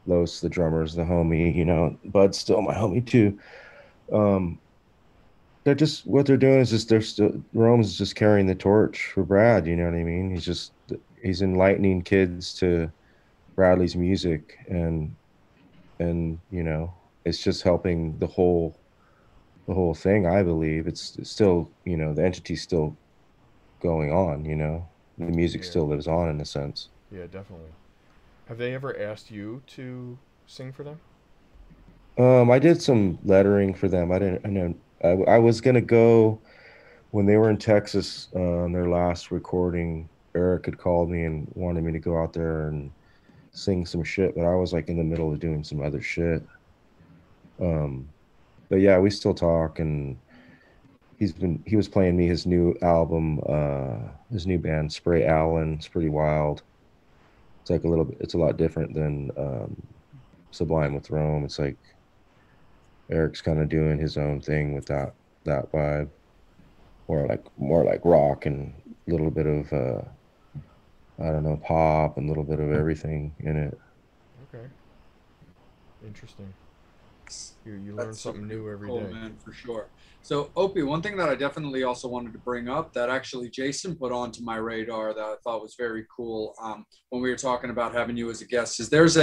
Los, the drummer's the homie. Bud's still my homie too. They're just, what they're doing is just Rome's just carrying the torch for Brad. You know what I mean? He's enlightening kids to Bradley's music, and it's just helping the whole thing. I believe it's still, the entity's still going on, the music still lives on in a sense. Yeah, definitely. Have they ever asked you to sing for them? I did some lettering for them. I was gonna go when they were in Texas on their last recording. Eric had called me and wanted me to go out there and sing some shit, but I was like in the middle of doing some other shit. But yeah, we still talk, and he was playing me his new album, his new band, Spray Allen. It's pretty wild. It's like it's a lot different than Sublime with Rome. It's like Eric's kind of doing his own thing with that vibe, more like rock and a little bit of I don't know, pop and a little bit of everything in it. Okay, interesting. You learn something new every day. Man, for sure. So, Opie, one thing that I definitely also wanted to bring up that actually Jason put onto my radar that I thought was very cool when we were talking about having you as a guest is there's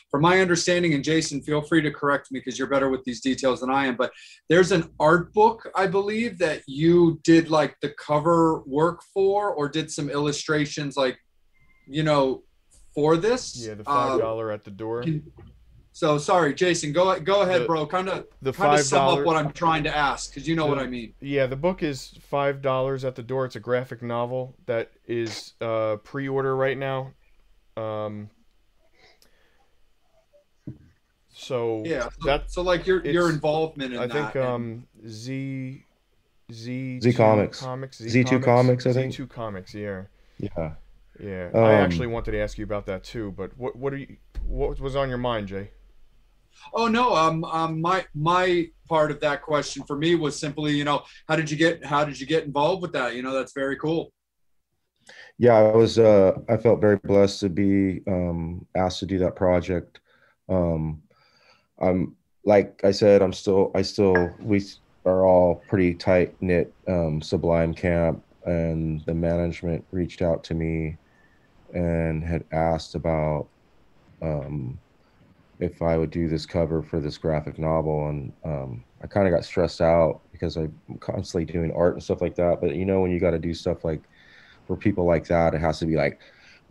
from my understanding, and Jason, feel free to correct me because you're better with these details than I am, but there's an art book, I believe, that you did like the cover work for, or did some illustrations for this. Yeah, the $5 at the door. So sorry, Jason, go ahead, bro. Kind of sum up what I'm trying to ask, because you know what I mean. Yeah, the book is $5 at the door. It's a graphic novel that is pre-order right now. So yeah, so like your involvement in I that. think Z Comics. Z2 Comics, I think. Z2 Comics, yeah. Yeah. Yeah. I actually wanted to ask you about that too, but what was on your mind, Jay? Oh no, my part of that question for me was simply, you know, how did you get involved with that? You know, that's very cool. Yeah, I felt very blessed to be asked to do that project. I'm like I said, we are all pretty tight knit Sublime camp, and the management reached out to me and had asked about if I would do this cover for this graphic novel, and I kind of got stressed out because I'm constantly doing art and stuff like that. But you know, when you got to do stuff like for people like that, it has to be like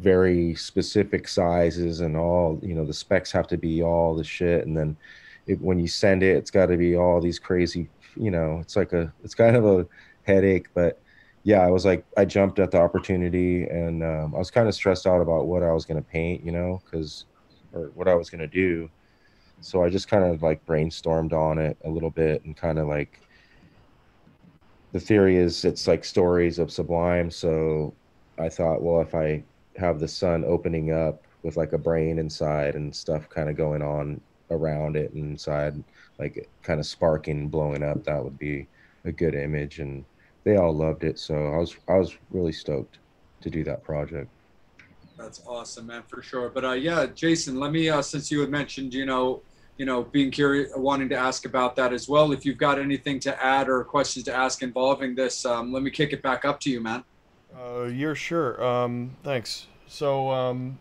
very specific sizes and all, you know, the specs have to be all the shit, and then when you send it, it's got to be all these crazy, you know, it's kind of a headache. But yeah, I jumped at the opportunity, and I was kind of stressed out about what I was going to paint, you know, or what I was going to do. So I just kind of like brainstormed on it a little bit, and kind of like, the theory is it's like stories of Sublime. So I thought, well, if I have the sun opening up with like a brain inside and stuff kind of going on around it and inside, like kind of sparking and blowing up, that would be a good image. And they all loved it. So I was really stoked to do that project. That's awesome, man, for sure. But yeah, Jason, let me since you had mentioned, you know, being curious, wanting to ask about that as well. If you've got anything to add or questions to ask involving this, let me kick it back up to you, man. Yeah, sure. Thanks. So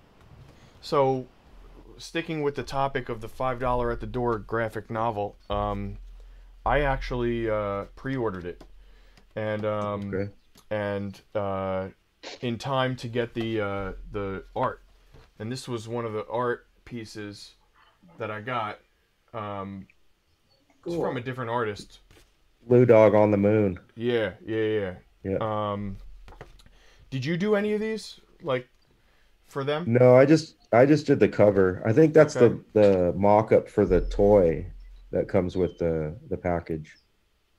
sticking with the topic of the $5 at the door graphic novel, I actually pre-ordered it, and Okay. and in time to get the art, and this was one of the art pieces that I got. Cool. It's from a different artist. Blue Dog on the Moon. Yeah. Did you do any of these, like, for them? No, I just did the cover. I think that's Okay. the mock-up for the toy that comes with the package.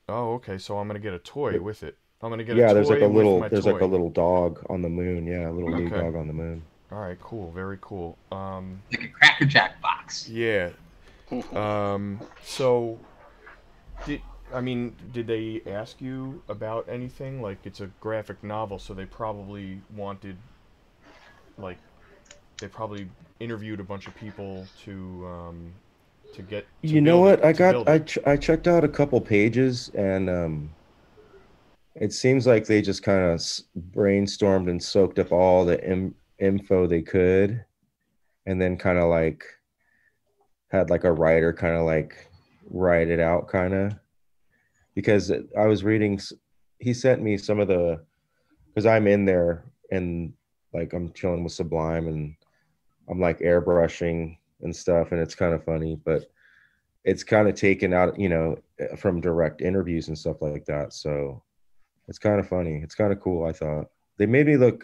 Oh, okay. So I'm gonna get a toy with it. I'm gonna get Yeah, a toy there's like a little with my there's toy. like a little dog on the moon. Yeah, a little blue Okay. dog on the moon. All right, cool, very cool. Like a Cracker Jack box. Yeah. So, did they ask you about anything? Like, it's a graphic novel, so they probably wanted, like, they probably interviewed a bunch of people to get. You know what? I checked out a couple pages, and it seems like they just kind of brainstormed and soaked up all the info they could, and then kind of like had like a writer kind of like write it out, kind of, because I was reading, he sent me some of the, because I'm in there and like I'm chilling with Sublime and I'm like airbrushing and stuff, and it's kind of funny, but it's kind of taken out, you know, from direct interviews and stuff like that. So it's kind of funny. It's kind of cool. I thought they made me look.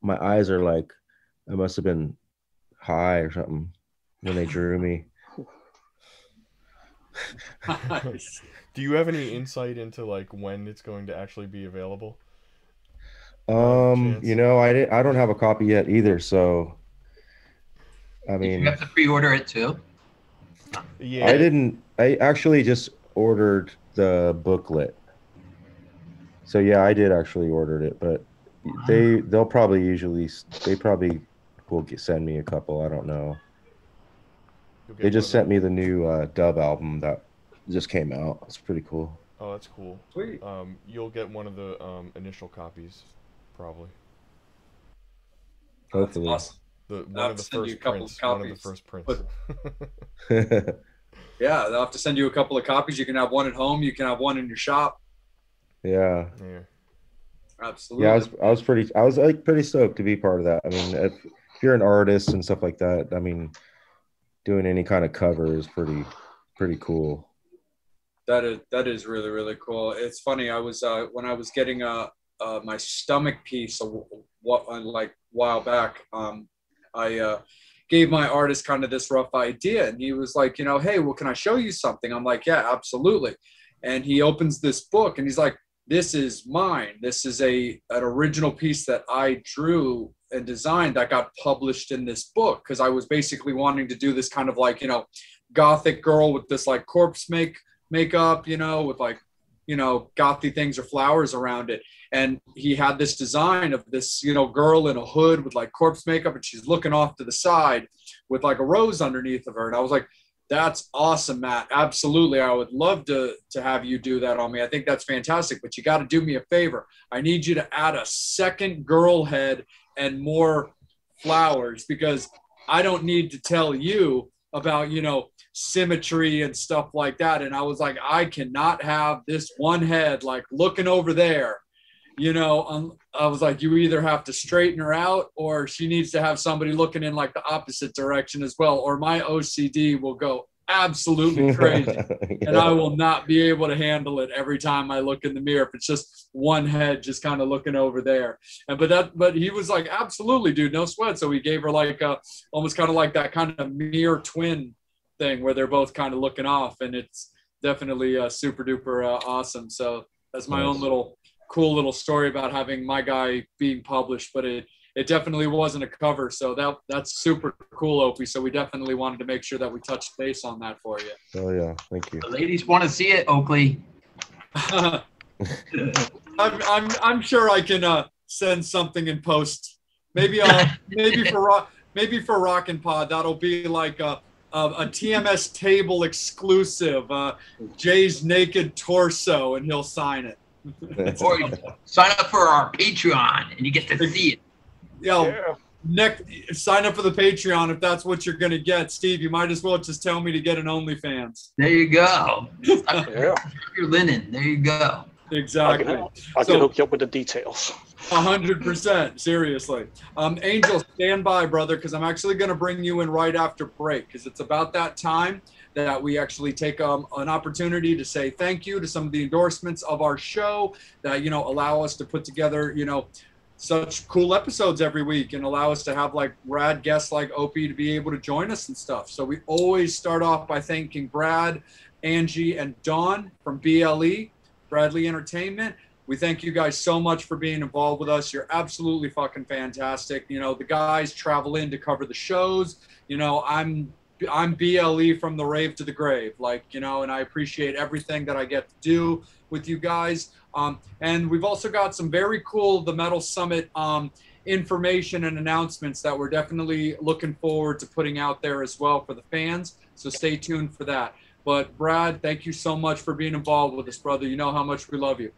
My eyes are like, I must have been high or something when they drew me. Do you have any insight into like when it's going to actually be available? You know, I don't have a copy yet either. So, I mean, you have to pre-order it too. Yeah, I actually just ordered the booklet. So yeah, I did actually order it, but they probably will send me a couple. I don't know. They just sent me the new Dove album that just came out. It's pretty cool. Oh, that's cool. Sweet. You'll get one of the initial copies, probably. Hopefully. That's awesome. One of the first prints. One of the first prints. Yeah, they'll have to send you a couple of copies. You can have one at home. You can have one in your shop. Yeah. Absolutely. Yeah, I was like pretty stoked to be part of that. I mean, if you're an artist and stuff like that, I mean, doing any kind of cover is pretty cool. That is really, really cool. It's funny. I was when I was getting my stomach piece a while back. I gave my artist kind of this rough idea, and he was like, hey, well, can I show you something? I'm like, yeah, absolutely. And he opens this book, and he's like, this is mine. This is an original piece that I drew and designed that got published in this book, because I was basically wanting to do this kind of like, gothic girl with this like corpse makeup, with like, gothy things or flowers around it. And he had this design of this, girl in a hood with like corpse makeup, and she's looking off to the side with like a rose underneath of her. And I was like, that's awesome, Matt. Absolutely. I would love to have you do that on me. I think that's fantastic, but you got to do me a favor. I need you to add a second girl head and more flowers, because I don't need to tell you about, symmetry and stuff like that. And I was like, I cannot have this one head like looking over there. I was like, you either have to straighten her out, or she needs to have somebody looking in like the opposite direction as well, or my OCD will go absolutely crazy. Yeah. And I will not be able to handle it every time I look in the mirror if it's just one head just kind of looking over there. But he was like, absolutely, dude, no sweat. So he gave her like almost kind of like that kind of mirror twin thing where they're both kind of looking off, and it's definitely super duper awesome. So that's my own little cool little story about having my guy being published, but it definitely wasn't a cover. So that's super cool, Opie. So we definitely wanted to make sure that we touched base on that for you. Oh yeah, thank you. The ladies want to see it, Oakley. I'm sure I can send something in post. Maybe for Rockin' Pod, that'll be like a TMS table exclusive, Jay's naked torso, and he'll sign it. Or sign up for our Patreon and you get to see it. Sign up for the Patreon if that's what you're going to get. Steve, you might as well just tell me to get an OnlyFans. There you go. Yeah. Your linen. There you go. Exactly. I can hook you up with the details. 100%. Seriously. Angel, stand by, brother, because I'm actually going to bring you in right after break, because it's about that time that we actually take an opportunity to say thank you to some of the endorsements of our show that, allow us to put together, such cool episodes every week and allow us to have like rad guests like Opie to be able to join us and stuff. So we always start off by thanking Brad, Angie, and Dawn from BLE, Bradley Entertainment. We thank you guys so much for being involved with us. You're absolutely fucking fantastic. The guys travel in to cover the shows. I'm BLE from the rave to the grave, and I appreciate everything that I get to do with you guys. And we've also got some very cool The Metal Summit information and announcements that we're definitely looking forward to putting out there as well for the fans. So stay tuned for that. But Brad, thank you so much for being involved with us, brother. You know how much we love you.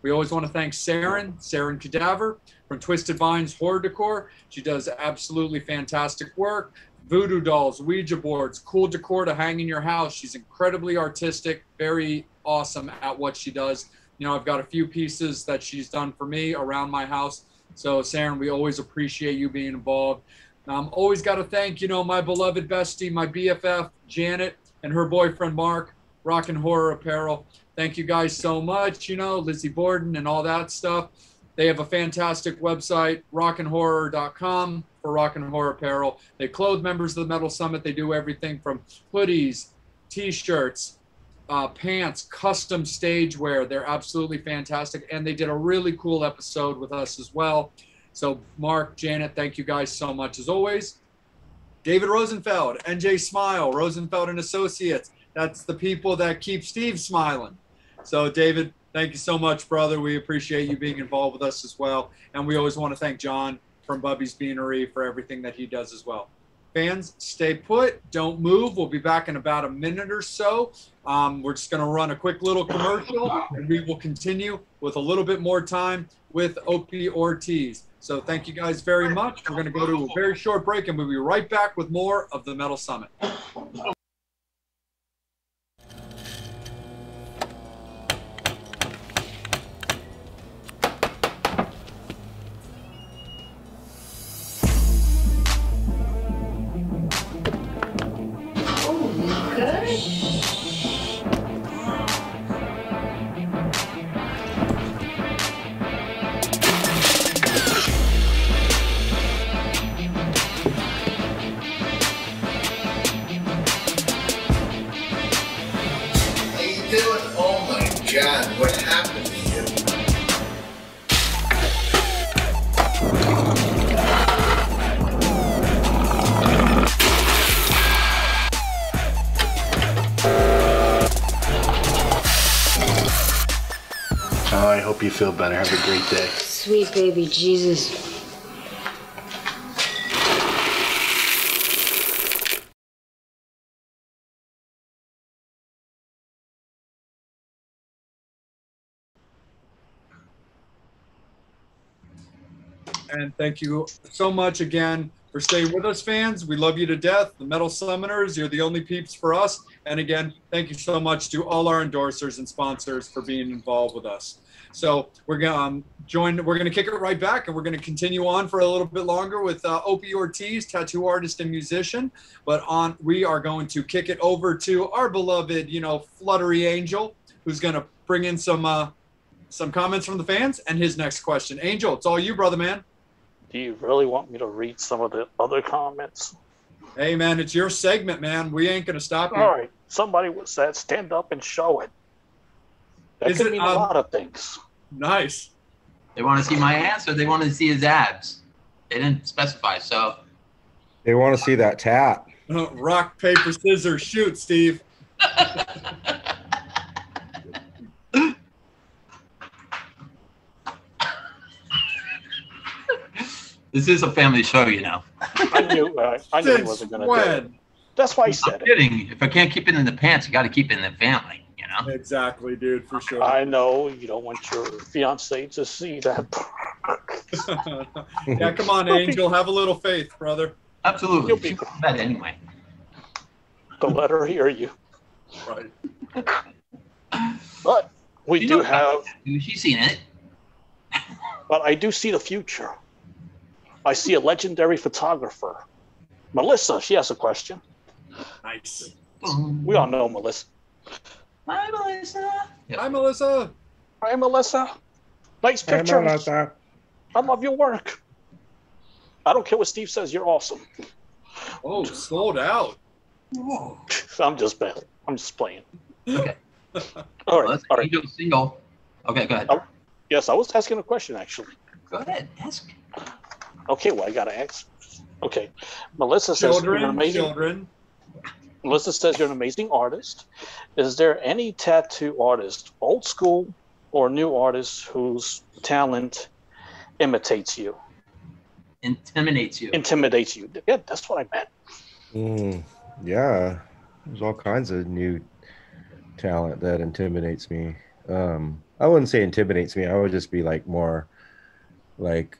We always want to thank Sarin Cadaver from Twisted Vines Horror Decor. She does absolutely fantastic work. Voodoo dolls, Ouija boards, cool decor to hang in your house. She's incredibly artistic, very awesome at what she does. I've got a few pieces that she's done for me around my house. So, Sarin, we always appreciate you being involved. Always got to thank, my beloved bestie, my BFF, Janet, and her boyfriend, Mark, Rockin' Horror Apparel. Thank you guys so much, Lizzie Borden and all that stuff. They have a fantastic website, rockinhorror.com, for Rockin' Horror Apparel. They clothe members of the Metal Summit. They do everything from hoodies, T-shirts, pants, custom stage wear. They're absolutely fantastic. And they did a really cool episode with us as well. So Mark, Janet, thank you guys so much as always. David Rosenfeld, NJ Smile, Rosenfeld and Associates. That's the people that keep Steve smiling. So David, thank you so much, brother. We appreciate you being involved with us as well. And we always want to thank John from Bubby's Beanery for everything that he does as well. Fans, stay put. Don't move. We'll be back in about a minute or so. We're just going to run a quick little commercial, and we will continue with a little bit more time with Opie Ortiz. So thank you guys very much. We're going to go to a very short break, and we'll be right back with more of the Metal Summit. Hope you feel better. Have a great day. Sweet baby Jesus. And thank you so much again for staying with us, fans. We love you to death. The Metal Summoners, you're the only peeps for us. And again, thank you so much to all our endorsers and sponsors for being involved with us. So we're going to kick it right back, and we're going to continue on for a little bit longer with Opie Ortiz, tattoo artist and musician. But we are going to kick it over to our beloved, fluttery angel, who's going to bring in some comments from the fans and his next question. Angel, it's all you, brother, man. Do you really want me to read some of the other comments? Hey, man, it's your segment, man. We ain't going to stop you. All right. Somebody said stand up and show it. That could mean a lot of things. Nice. They want to see my ass or they want to see his abs? They didn't specify, so. They want to see that tat. Rock, paper, scissors, shoot, Steve. This is a family show, you know. I knew he wasn't going to do it. That's why he said it. Kidding. If I can't keep it in the pants, you got to keep it in the family, you know? Exactly, dude, for sure. I know you don't want your fiance to see that. Yeah, come on, Angel. Have a little faith, brother. Absolutely. She'll be bad anyway. Don't let her hear you. Right. But we do have. She's seen it. But I do see the future. I see a legendary photographer. Melissa, she has a question. Nice. We all know Melissa. Hi, Melissa. Yep. Hi, Melissa. Hi, Melissa. Nice picture. Hi, Melissa. I love your work. I don't care what Steve says. You're awesome. Oh, sold out. Whoa. I'm just playing. Okay. All right. All right. Single. Okay, go ahead. Yes, I was asking a question, actually. Go ahead. Ask. Okay, well, I got to ask. Okay. Melissa says you're an amazing. Melissa says you're an amazing artist. Is there any tattoo artist, old school or new artist, whose talent imitates you? Intimidates you. Intimidates you. Yeah, that's what I meant. Yeah. There's all kinds of new talent that intimidates me. I wouldn't say intimidates me. I would just be like more like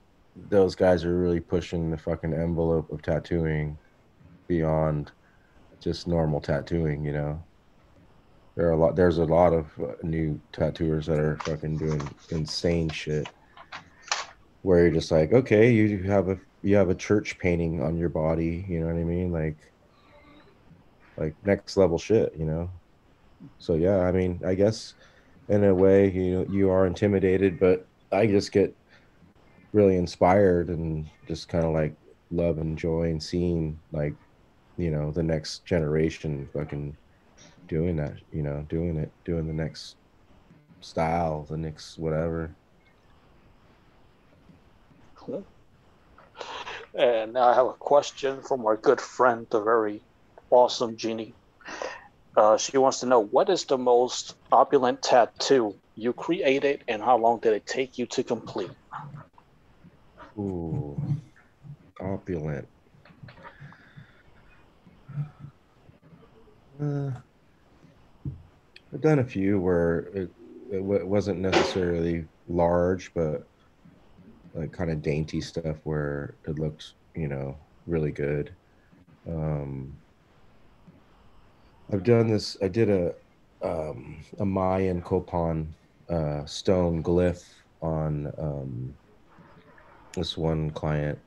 those guys are really pushing the fucking envelope of tattooing beyond just normal tattooing, you know. There's a lot of new tattooers that are fucking doing insane shit where you're just like, okay, you have a church painting on your body, you know what I mean? Like next level shit, you know. So yeah, I mean, I guess in a way you are intimidated, but I just get really inspired and just kind of like love and joy and seeing like, you know, the next generation fucking doing that, you know, doing the next style, the next whatever. Cool. And now I have a question from our good friend, the very awesome Jeannie. She wants to know, what is the most opulent tattoo you created and how long did it take you to complete? Ooh, opulent. I've done a few where it wasn't necessarily large, but like kind of dainty stuff where it looked, you know, really good. I've done this. I did a Mayan Copan stone glyph on this one client,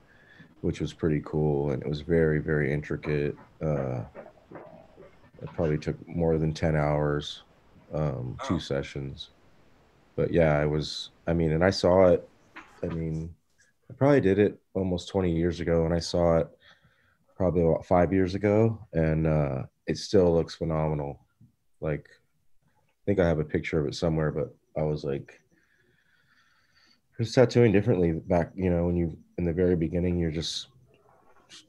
which was pretty cool, and it was very, very intricate. It probably took more than 10 hours, 2 sessions. But yeah, and I saw it. I mean, I probably did it almost 20 years ago, and I saw it probably about 5 years ago, and it still looks phenomenal. Like, I think I have a picture of it somewhere, but I was like, I was tattooing differently back, you know, when you, in the very beginning, you're just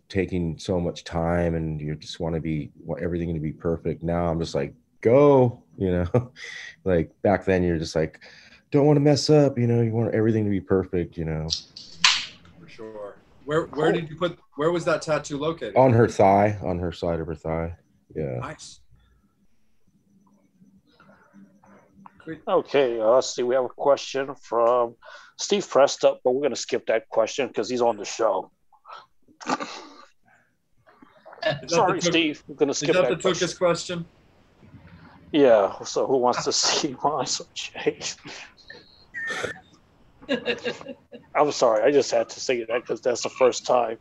taking so much time and you just want everything to be perfect. Now I'm just like, go, you know. Like back then you're just like, don't want to mess up, you know, you want everything to be perfect, you know. For sure. Where did you put, where was that tattoo located? On her thigh, on her side of her thigh. Yeah. Nice. Okay, let's see. We have a question from Steve Prestup, but we're going to skip that question because he's on the show. Sorry, Steve. We're going to skip that. Is that the Tookus question? Yeah. So who wants to see my chase? I'm sorry. I just had to say that because that's the first time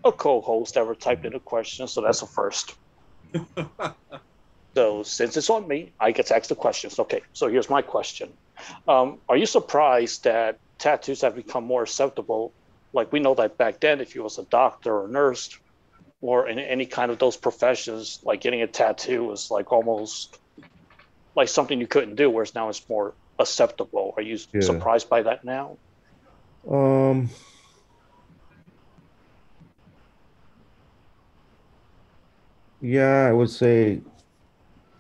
a co-host ever typed in a question. So that's a first. So since it's on me, I get to ask the questions. Okay, so here's my question. Are you surprised that tattoos have become more acceptable? Like we know that back then, if you was a doctor or nurse or in any kind of those professions, like getting a tattoo was like almost like something you couldn't do, whereas now it's more acceptable. Are you surprised by that now? Yeah, I would say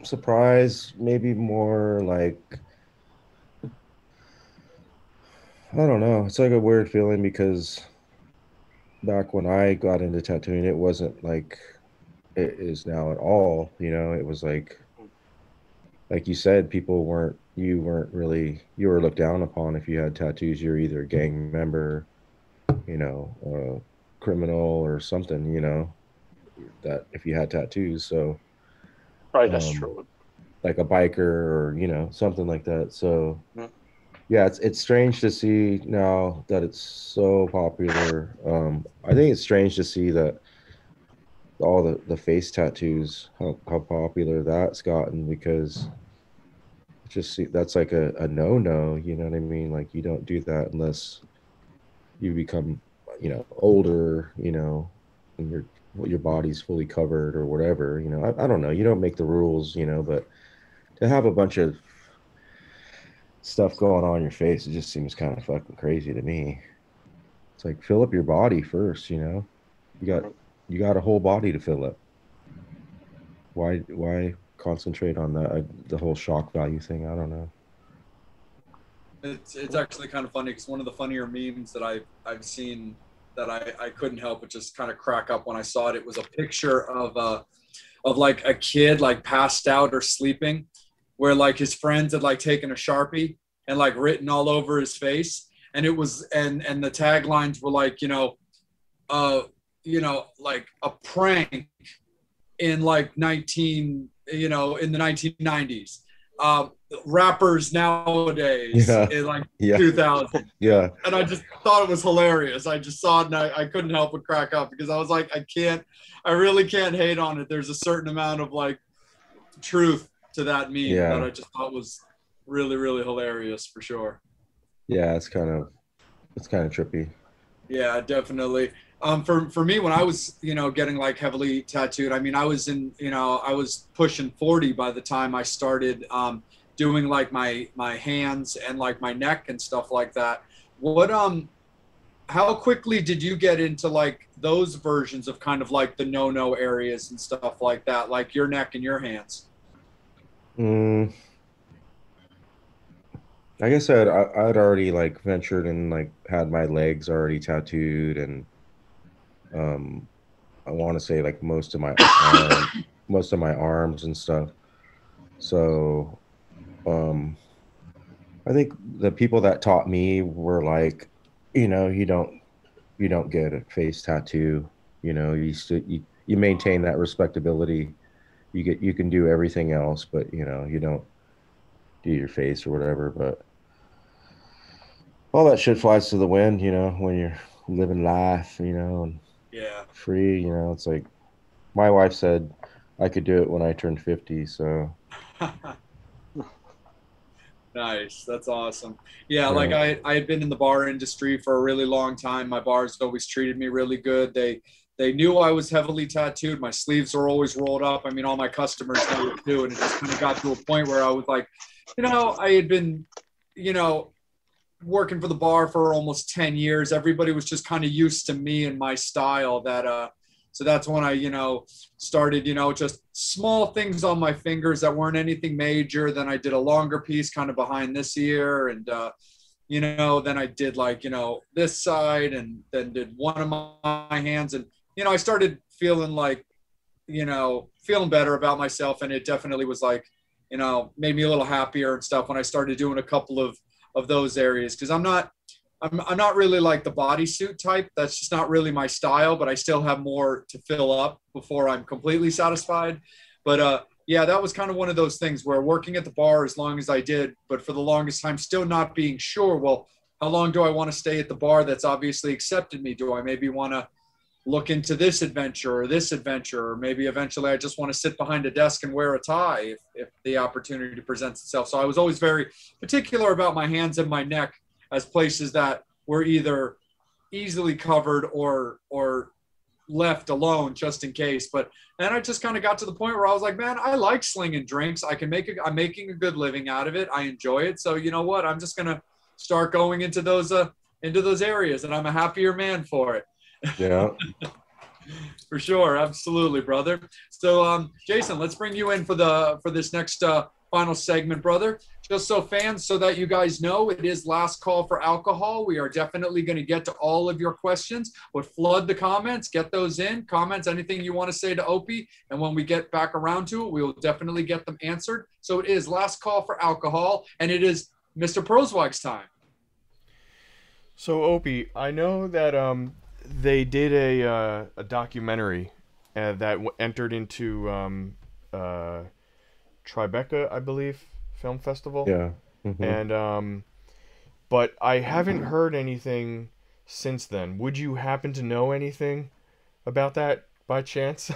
surprise, maybe more like, I don't know. It's like a weird feeling because back when I got into tattooing, it wasn't like it is now at all. You know, it was like you said, you were looked down upon if you had tattoos. You're either a gang member, you know, a criminal or something, you know, that if you had tattoos. So, right, that's true. Like a biker or, you know, something like that. So, yeah, it's strange to see now that it's so popular. I think it's strange to see that all the face tattoos, how popular that's gotten, because that's like a no-no, you know what I mean? Like you don't do that unless you become, you know, older, you know, and your body's fully covered or whatever, you know. I don't know. You don't make the rules, you know, but to have a bunch of stuff going on in your face, it just seems kind of fucking crazy to me. It's like, fill up your body first, you know. You got a whole body to fill up. Why concentrate on the whole shock value thing? I don't know. It's actually kind of funny because one of the funnier memes that I've seen that I couldn't help but just kind of crack up when I saw it. It was a picture of like a kid like passed out or sleeping, where like his friends had like taken a Sharpie and like written all over his face, and it was and the taglines were like, you know, like a prank in like in the 1990s. Rappers nowadays in like 2000. Yeah. And I just thought it was hilarious. I just saw it and I couldn't help but crack up because I was like, I really can't hate on it. There's a certain amount of like truth to that meme that I just thought was really, really hilarious for sure. Yeah, it's kind of trippy. Yeah, definitely. For me, when I was, you know, getting like heavily tattooed, I mean, I was pushing 40 by the time I started doing like my hands and like my neck and stuff like that. How quickly did you get into like those versions of kind of like the no areas and stuff like that, like your neck and your hands? I guess I'd already like ventured and like had my legs already tattooed, and I want to say like most of my arms and stuff. So I think the people that taught me were like, you know, you don't get a face tattoo, you know, you maintain that respectability. You can do everything else, but you know, you don't do your face or whatever. But all that shit flies to the wind, you know, when you're living life, you know, and free, you know. It's like my wife said I could do it when I turned 50, so Nice. That's awesome. Yeah, like I had been in the bar industry for a really long time. My bars always treated me really good. They knew I was heavily tattooed. My sleeves were always rolled up. I mean, all my customers knew it too. And it just kind of got to a point where I was like, you know, I had been, you know, working for the bar for almost 10 years. Everybody was just kind of used to me and my style that, So that's when I, started, just small things on my fingers that weren't anything major. Then I did a longer piece kind of behind this ear. And, then I did like, this side, and then did one of my hands. And, I started feeling like, feeling better about myself. And it definitely was like, made me a little happier and stuff when I started doing a couple of those areas. Cause I'm not really like the bodysuit type. That's just not really my style, but I still have more to fill up before I'm completely satisfied. But yeah, that was kind of one of those things where working at the bar as long as I did, but for the longest time, still not being sure, well, how long do I want to stay at the bar that's obviously accepted me? Do I maybe want to look into this adventure, or maybe eventually I just want to sit behind a desk and wear a tie if the opportunity presents itself. So I was always very particular about my hands and my neck as places that were either easily covered or left alone just in case. But then I just kind of got to the point where I was like, man, I like slinging drinks. I'm making a good living out of it. I enjoy it. So you know what? I'm just going to start going into those areas, and I'm a happier man for it. Yeah. For sure. Absolutely, brother. So Jason, let's bring you in for this next final segment, brother. Just so fans, so that you guys know, it is last call for alcohol. We are definitely going to get to all of your questions, but flood the comments, get those in. Comments, anything you want to say to Opie, and when we get back around to it, we will definitely get them answered. So it is last call for alcohol, and it is Mr. Proswag's time. So Opie, I know that they did a documentary that entered into Tribeca, I believe, film festival. Yeah. Mm-hmm. And but I haven't heard anything since then. Would you happen to know anything about that by chance?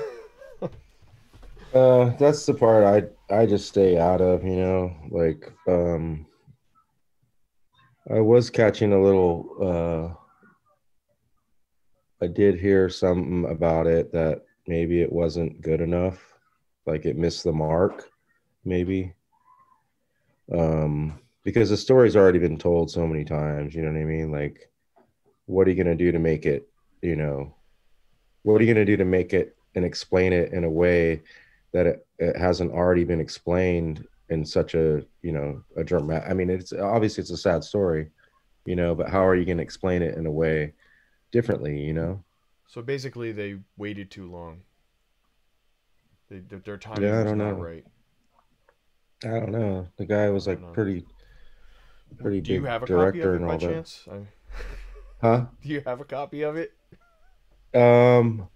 That's the part I just stay out of, like I was catching a little I did hear something about it that maybe it wasn't good enough, like it missed the mark, maybe. Because the story's already been told so many times, you know what I mean? Like, what are you going to do to make it, what are you going to do to make it and explain it in a way that it hasn't already been explained in such a dramatic, I mean, it's obviously it's a sad story, but how are you going to explain it in a way differently, So basically they waited too long. Their timing was not right. I don't know. The guy was like pretty Do big you have a director copy of it and all by that. chance? Huh? Do you have a copy of it? I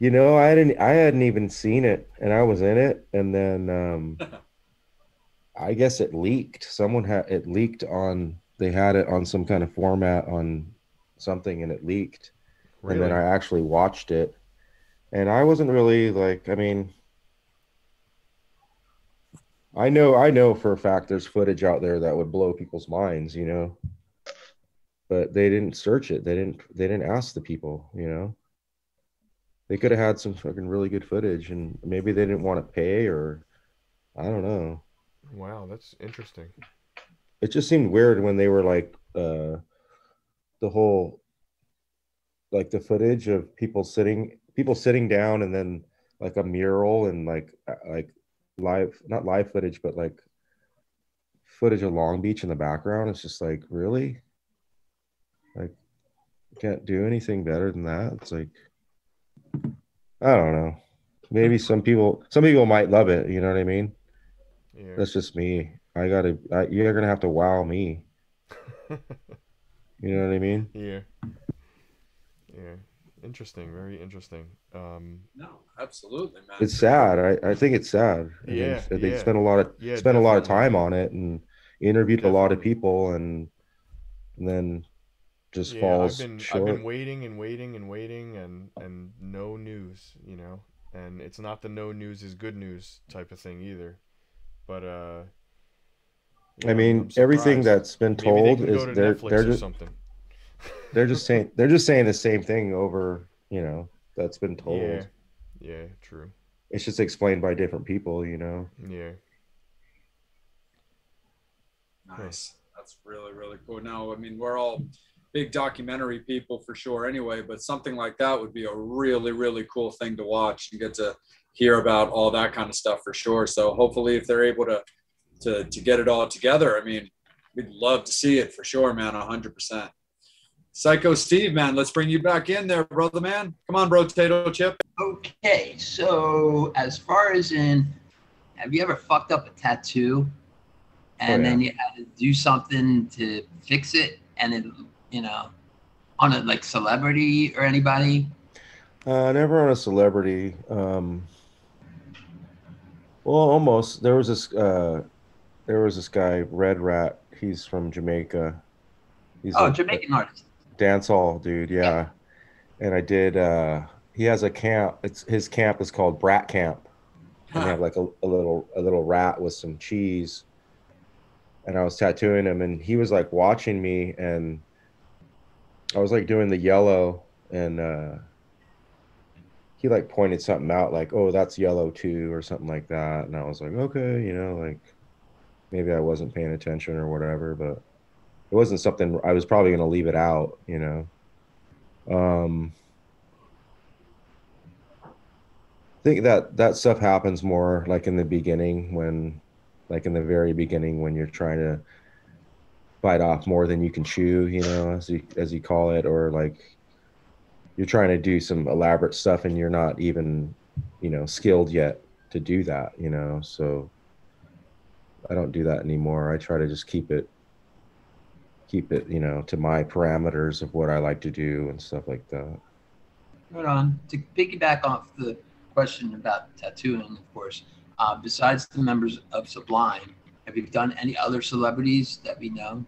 hadn't even seen it, and I was in it, and then I guess it leaked. Someone had it leaked on. They had it on some kind of format on something, and it leaked. Really? And then I actually watched it, and I wasn't really like. I mean, I know for a fact there's footage out there that would blow people's minds, but they didn't search it. They didn't ask the people, They could have had some fucking really good footage, and maybe they didn't want to pay, or I don't know. Wow, that's interesting. It just seemed weird when they were like the whole, like the footage of people sitting down, and then like a mural, and like not live footage, but like footage of Long Beach in the background. It's just like, really? Like, you can't do anything better than that. It's like, I don't know. Maybe some people might love it. You know what I mean? Yeah. That's just me. You're gonna have to wow me. You know what I mean? Yeah. Yeah. Interesting. Very interesting. No, absolutely, man. It's sad. I think it's sad. Yeah. They spent a lot of time on it and interviewed a lot of people, and then just falls short. I've been waiting and no news, and it's not the no news is good news type of thing either. But I mean, everything that's been told is they're just something. they're just saying the same thing over, that's been told. Yeah, true. It's just explained by different people, Yeah. Nice. That's really, really cool. Now, I mean, we're all big documentary people for sure anyway, but something like that would be a really, really cool thing to watch and get to hear about all that kind of stuff for sure. So hopefully if they're able to get it all together, I mean, we'd love to see it for sure, man, 100%. Psycho Steve, man, let's bring you back in there, brother, man. Come on, bro, potato chip. Okay, so as far as have you ever fucked up a tattoo and then you had to do something to fix it, and it, on a like celebrity or anybody? Never on a celebrity. Well, almost. There was this guy, Red Rat. He's from Jamaica. He's a Jamaican artist. Dancehall dude, yeah. And I did. He has a camp. His camp is called Brat Camp. And they have like a little rat with some cheese. And I was tattooing him, and he was like watching me, and I was like doing the yellow, and he like pointed something out, like, "Oh, that's yellow too," or something like that. And I was like, okay, like maybe I wasn't paying attention or whatever, but it wasn't something I was probably gonna leave it out, I think that stuff happens more like in the beginning in the very beginning when you're trying to bite off more than you can chew, as you call it, or like you're trying to do some elaborate stuff and you're not even, skilled yet to do that, so I don't do that anymore. I try to just keep it, to my parameters of what I like to do and stuff like that. Right on. To piggyback off the question about tattooing, of course, besides the members of Sublime, have you done any other celebrities that we know?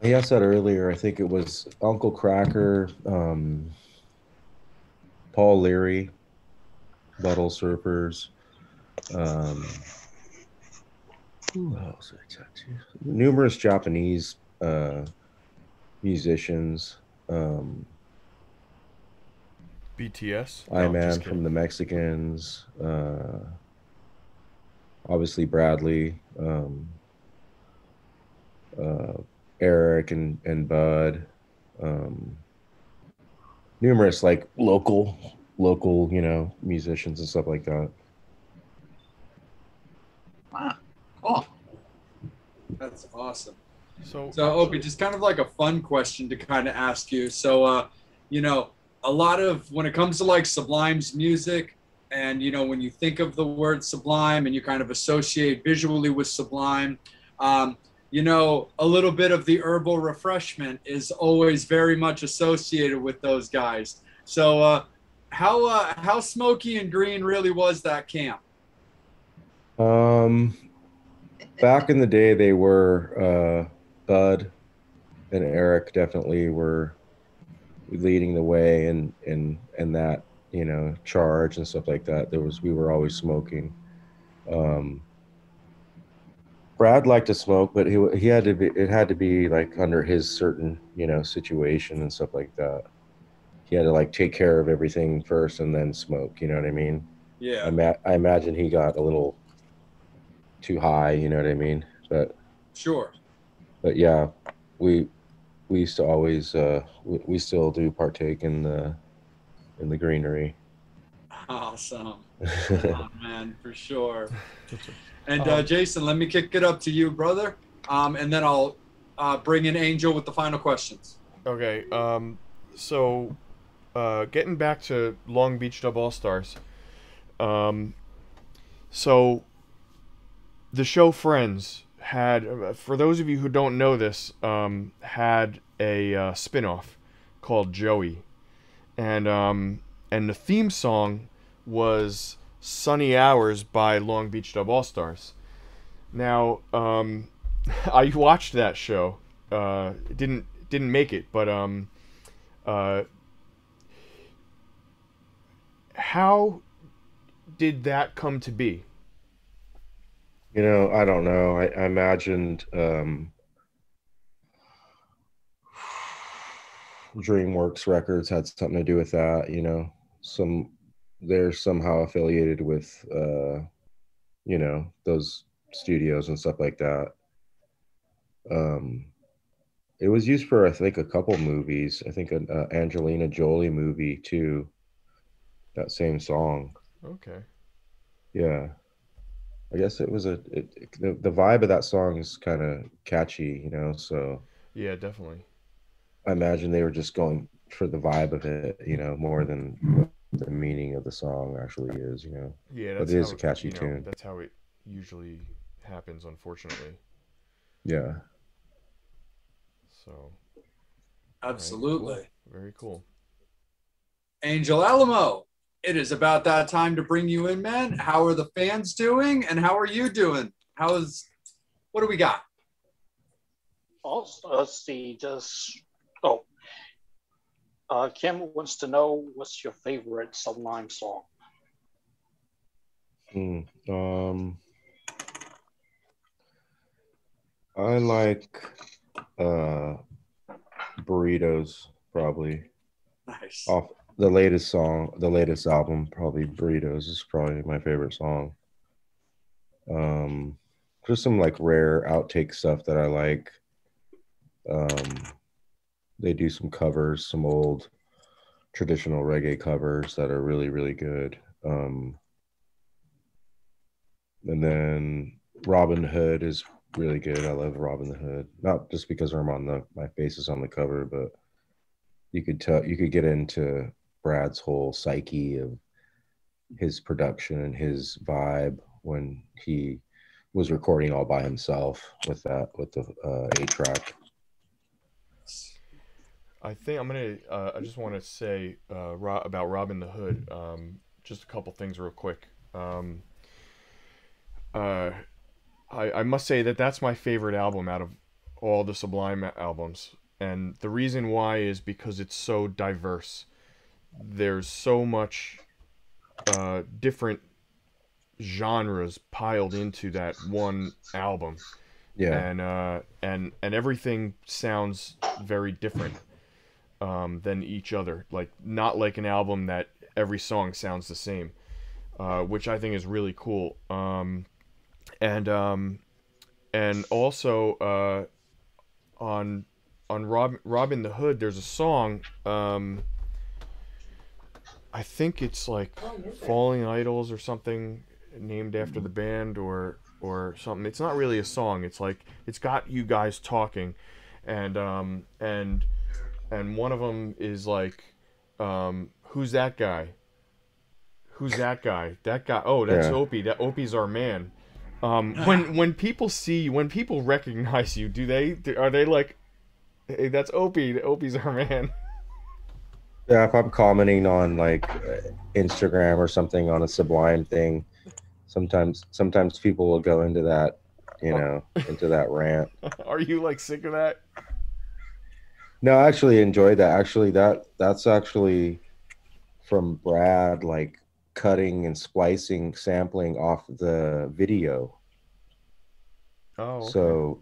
I said earlier, I think it was Uncle Cracker, Paul Leary, Buttle Surfers, who else did I tattoo? Numerous Japanese musicians. BTS. Man from the Mexicans. Obviously Bradley. Eric and Bud. Numerous like local, musicians and stuff like that. Wow, cool. That's awesome. So Opie, just kind of like a fun question to kind of ask you. So, a lot of when it comes to like Sublime's music, and when you think of the word Sublime and you kind of associate visually with Sublime, a little bit of the herbal refreshment is always very much associated with those guys. So, how smoky and green really was that camp? Back in the day, they were Bud and Eric definitely were leading the way in that charge and stuff like that. We were always smoking. Brad liked to smoke, but he had to be, it had to be like under his certain situation and stuff like that. He had to like take care of everything first and then smoke. You know what I mean? Yeah. I imagine he got a little too high. You know what I mean? But sure. But yeah, we used to always we still do partake in the greenery. Awesome. Oh, man, for sure. And Jason, let me kick it up to you, brother, and then I'll bring in Angel with the final questions. Okay. So getting back to Long Beach Dub Allstars. So the show Friends had, for those of you who don't know this, had a spin-off called Joey, and the theme song was Sunny Hours by Long Beach Dub Allstars. Now, I watched that show. Didn't make it, but how did that come to be? I don't know. I imagined DreamWorks Records had something to do with that. They're somehow affiliated with those studios and stuff like that. It was used for, I think, a couple movies. I think an Angelina Jolie movie too. That same song. Okay. Yeah. I guess it was the vibe of that song is kind of catchy, you know. So Yeah, definitely. I imagine they were just going for the vibe of it, you know, more than what the meaning of the song actually is, you know. Yeah, But that's it is how a catchy you know. tune. That's how it usually happens, unfortunately. Yeah. So. Absolutely. All right, cool. Very cool. Angel Alamo, it is about that time to bring you in, man. How are the fans doing, and how are you doing? What do we got? Also, let's see. Kim wants to know what's your favorite Sublime song. I like Burritos, probably. Nice. Off the latest song, the latest album, probably Burritos is probably my favorite song. Just some like rare outtake stuff that I like. They do some covers, some old traditional reggae covers that are really, really good. And then Robin Hood is really good. I love Robin the Hood, not just because I'm on my face is on the cover, but you could get into Brad's whole psyche of his production and his vibe when he was recording all by himself with the 8-track. I think I'm gonna. I just want to say about Robin the Hood. Just a couple things real quick. I must say that's my favorite album out of all the Sublime albums, and the reason why is because it's so diverse. There's so much different genres piled into that one album. Yeah. And everything sounds very different than each other. Like not like an album that every song sounds the same, which I think is really cool. And also on Robin the Hood, there's a song. I think it's like Falling Idols or something, named after the band or something. It's not really a song. It's like it's got you guys talking, and one of them is like, who's that guy? Who's that guy? That guy. Oh, that's Opie. That Opie's our man. When people recognize you, are they like, hey, that's Opie. Opie's our man. Yeah, if I'm commenting on like Instagram or something on a Sublime thing, sometimes people will go into that, into that rant. Are you like sick of that? No, I actually enjoyed that. Actually, that's actually from Brad, like cutting and splicing, sampling off the video. Oh, okay.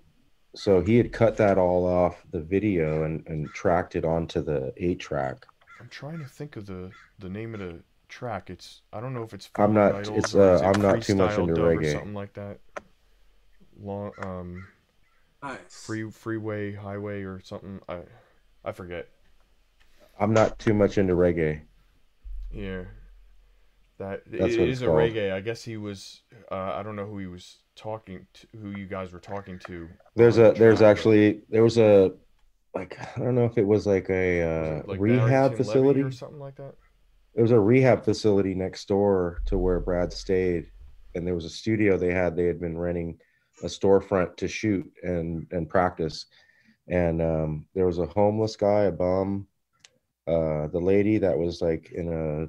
So he had cut that all off the video and tracked it onto the 8-track. I'm trying to think of the name of the track. I don't know if it's I'm not too much into reggae or something like that. Nice. Freeway highway or something. I forget. I'm not too much into reggae. Yeah. That's what it's is a called. reggae. I guess he was I don't know who he was talking to, who you guys were talking to. There was a, like, I don't know if it was like a like rehab facility or something like that. There was a rehab facility next door to where Brad stayed, and there was a studio they had been renting a storefront to shoot and practice. And there was a homeless guy, a bum, the lady that was like in a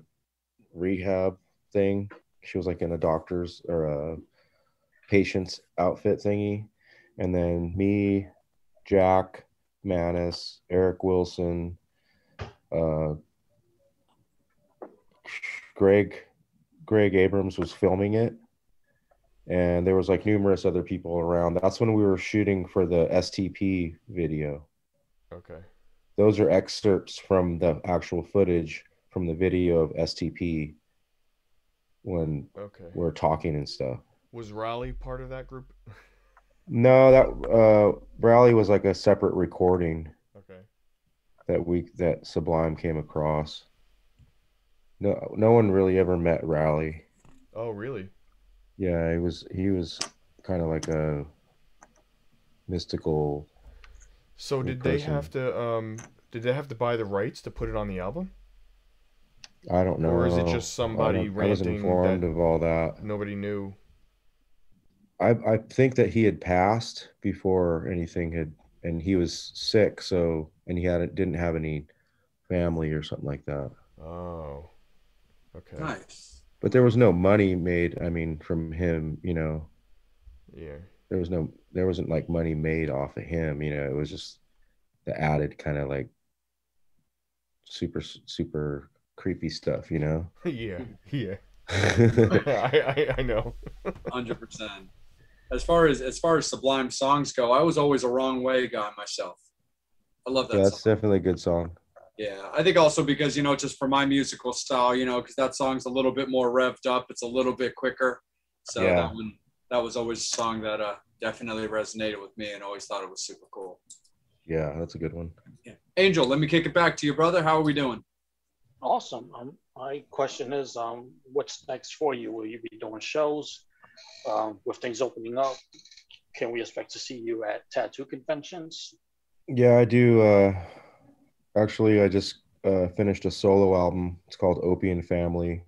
rehab thing. She was like in a doctor's or a patient's outfit thingy. And then me, Jack Manis, Eric Wilson, Greg Abrams was filming it, and there was like numerous other people around. That's when we were shooting for the STP video. Okay. Those are excerpts from the actual footage from the video of STP when we're talking and stuff. Was Raleigh part of that group? No, that Rally was like a separate recording Okay. that Sublime came across. No one really ever met Rally. Oh, really? Yeah, he was kind of like a mystical So person. did they have to buy the rights to put it on the album? I don't Or is it know. just somebody I wasn't ranting informed that of all that. nobody knew? I think that he had passed before anything had, and he was sick, so and he didn't have any family or something like that. Oh, okay. Nice. But there was no money made. I mean, from him, Yeah. there wasn't like money made off of him. It was just the added kind of like super creepy stuff. Yeah. Yeah. Yeah, I know. 100%. As far as Sublime songs go, I was always a Wrong Way guy myself. I love that song. that's definitely a good song. Yeah, I think also because just for my musical style, because that song's a little bit more revved up. It's a little bit quicker. So Yeah, that was always a song that definitely resonated with me and always thought it was super cool. yeah, that's a good one. Yeah. Angel, let me kick it back to you, brother. How are we doing? Awesome. My question is, what's next for you? Will you be doing shows? With things opening up, can we expect to see you at tattoo conventions? Yeah, I do. Actually, I just finished a solo album. It's called Opie and Family,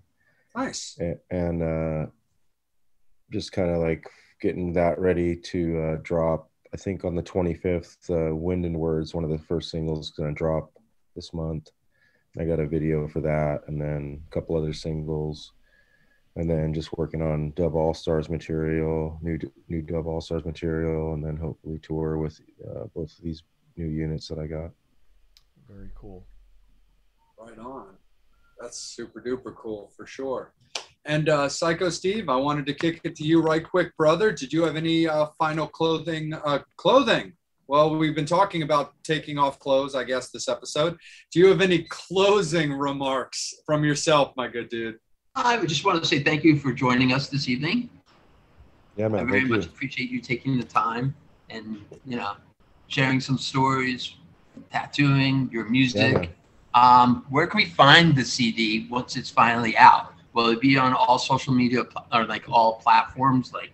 Nice. and just kind of like getting that ready to drop. I think on the 25th, Wind and Words, one of the first singles, going to drop this month. I got a video for that, and then a couple other singles, and then just working on Dub Allstars material, new Dub Allstars material, and then hopefully tour with both of these new units that I got. Very cool. Right on. That's super duper cool for sure. And Psycho Steve, I wanted to kick it to you right quick, brother. Did you have any final clothing? Well, we've been talking about taking off clothes, I guess, this episode. Do you have any closing remarks from yourself, my good dude? I would just want to say thank you for joining us this evening. Yeah, I man. very Thank much you. appreciate you taking the time and sharing some stories, tattooing, your Yeah, music. man. Where can we find the CD once it's finally out? Will it be on all social media or like all platforms? Like,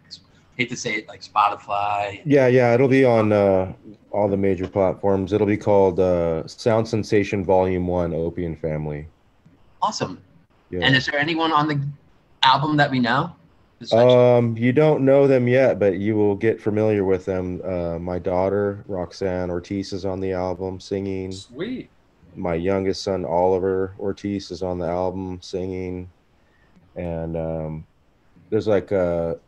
hate to say it, like Spotify. Yeah. It'll be on all the major platforms. It'll be called Sound Sensation Volume 1, Opie and Family. Awesome. Yeah. And is there anyone on the album that we know? You don't know them yet, but you will get familiar with them. My daughter, Roxanne Ortiz, is on the album singing. Sweet. My youngest son, Oliver Ortiz, is on the album singing. And there's like a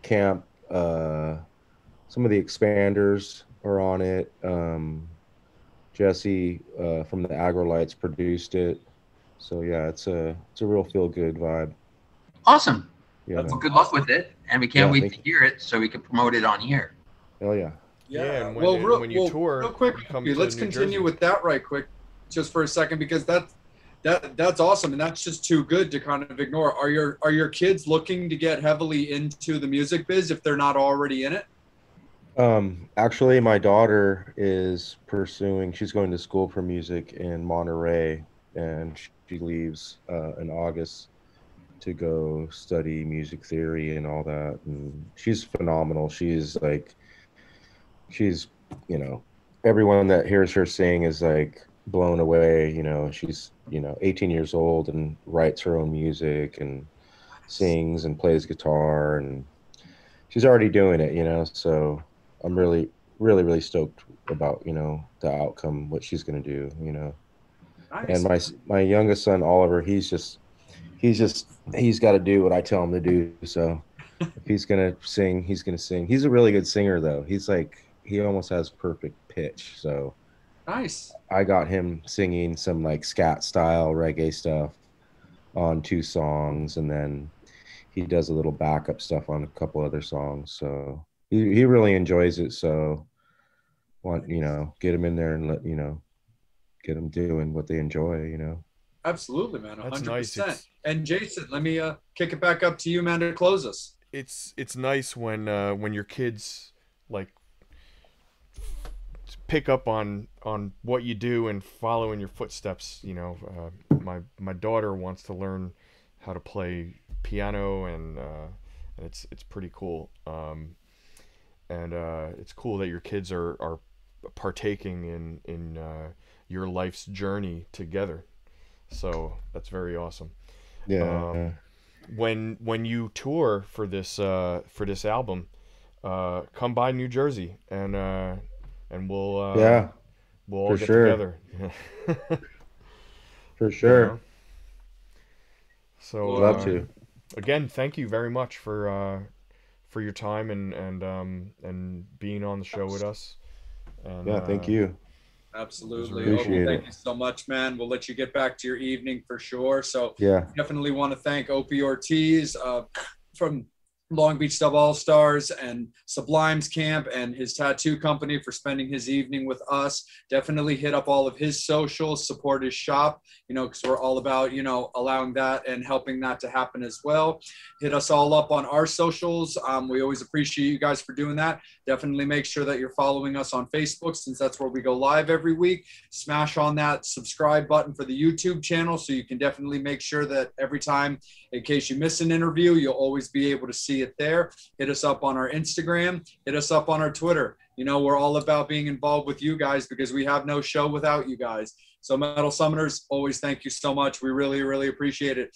camp. Some of the expanders are on it. Jesse from the Agrolites produced it. So yeah, it's a real feel good vibe. Awesome. Yeah, That's Well, man. good luck with it, and we can't Yeah, wait thank to you. hear it so we can promote it on here. Hell yeah. Yeah, and when you tour, real quick, you come let's to New continue Jersey. with that right quick, just for a second, because that's awesome, and that's just too good to kind of ignore. Are your kids looking to get heavily into the music biz if they're not already in it? Actually, my daughter is she's going to school for music in Monterey, and she leaves in August to go study music theory and all that. And she's phenomenal. She's, you know, everyone that hears her sing is like blown away. She's, 18 years old and writes her own music and sings and plays guitar, and she's already doing it. So I'm really, really, really stoked about, the outcome, what she's going to do. And Nice. my youngest son, Oliver, he's got to do what I tell him to do. So if he's going to sing, he's going to sing. He's a really good singer though. He almost has perfect pitch. So Nice. I got him singing some like scat style reggae stuff on 2 songs, and then he does a little backup stuff on a couple other songs. So he really enjoys it. So get him in there and get them doing what they enjoy. Absolutely, man. That's 100%. nice. And Jason, let me kick it back up to you, man, to close us. It's nice when your kids like pick up on what you do and follow in your footsteps. You know, my daughter wants to learn how to play piano, and it's pretty cool. And it's cool that your kids are partaking in your life's journey together. So that's very awesome. Yeah. When you tour for this album, come by New Jersey, and we'll all for get sure. together. For sure. You know? So Love to. Again, thank you very much for your time and being on the show with us. And, yeah, thank you. Absolutely. Appreciate Opie, thank it. you so much, man. We'll let you get back to your evening for sure. So Yeah. definitely want to thank Opie Ortiz from Long Beach Dub Allstars and Sublime's camp and his tattoo company for spending his evening with us. Definitely hit up all of his socials, support his shop, you know, because we're all about, you know, allowing that and helping that to happen as well. Hit us all up on our socials. We always appreciate you guys for doing that. Definitely make sure that you're following us on Facebook, since that's where we go live every week. Smash on that subscribe button for the YouTube channel so you can definitely make sure that every time, in case you miss an interview, you'll always be able to see it there. Hit us up on our Instagram. Hit us up on our Twitter. You know, we're all about being involved with you guys because we have no show without you guys. So Metal Summoners, always thank you so much. We really, really appreciate it.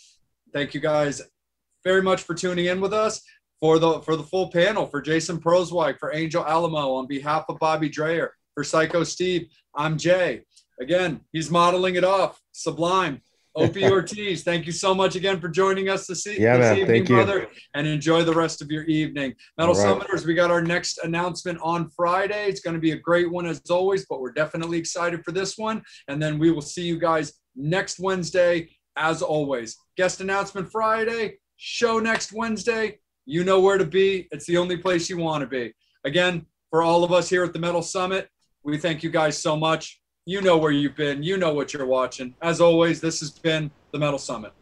Thank you guys very much for tuning in with us. For the full panel, for Jason Proswijk, for Angel Alamo, on behalf of Bobby Dreyer, for Psycho Steve, I'm Jay. Again, he's modeling it off. Sublime. Opie Ortiz, thank you so much again for joining us this evening, thank you. brother, and enjoy the rest of your evening. Metal Summoners, we got our next announcement on Friday. It's going to be a great one as always, but we're definitely excited for this one. And then we will see you guys next Wednesday as always. Guest announcement Friday, show next Wednesday. You know where to be. It's the only place you want to be. Again, for all of us here at the Metal Summit, we thank you guys so much. You know where you've been. You know what you're watching. As always, this has been the Metal Summit.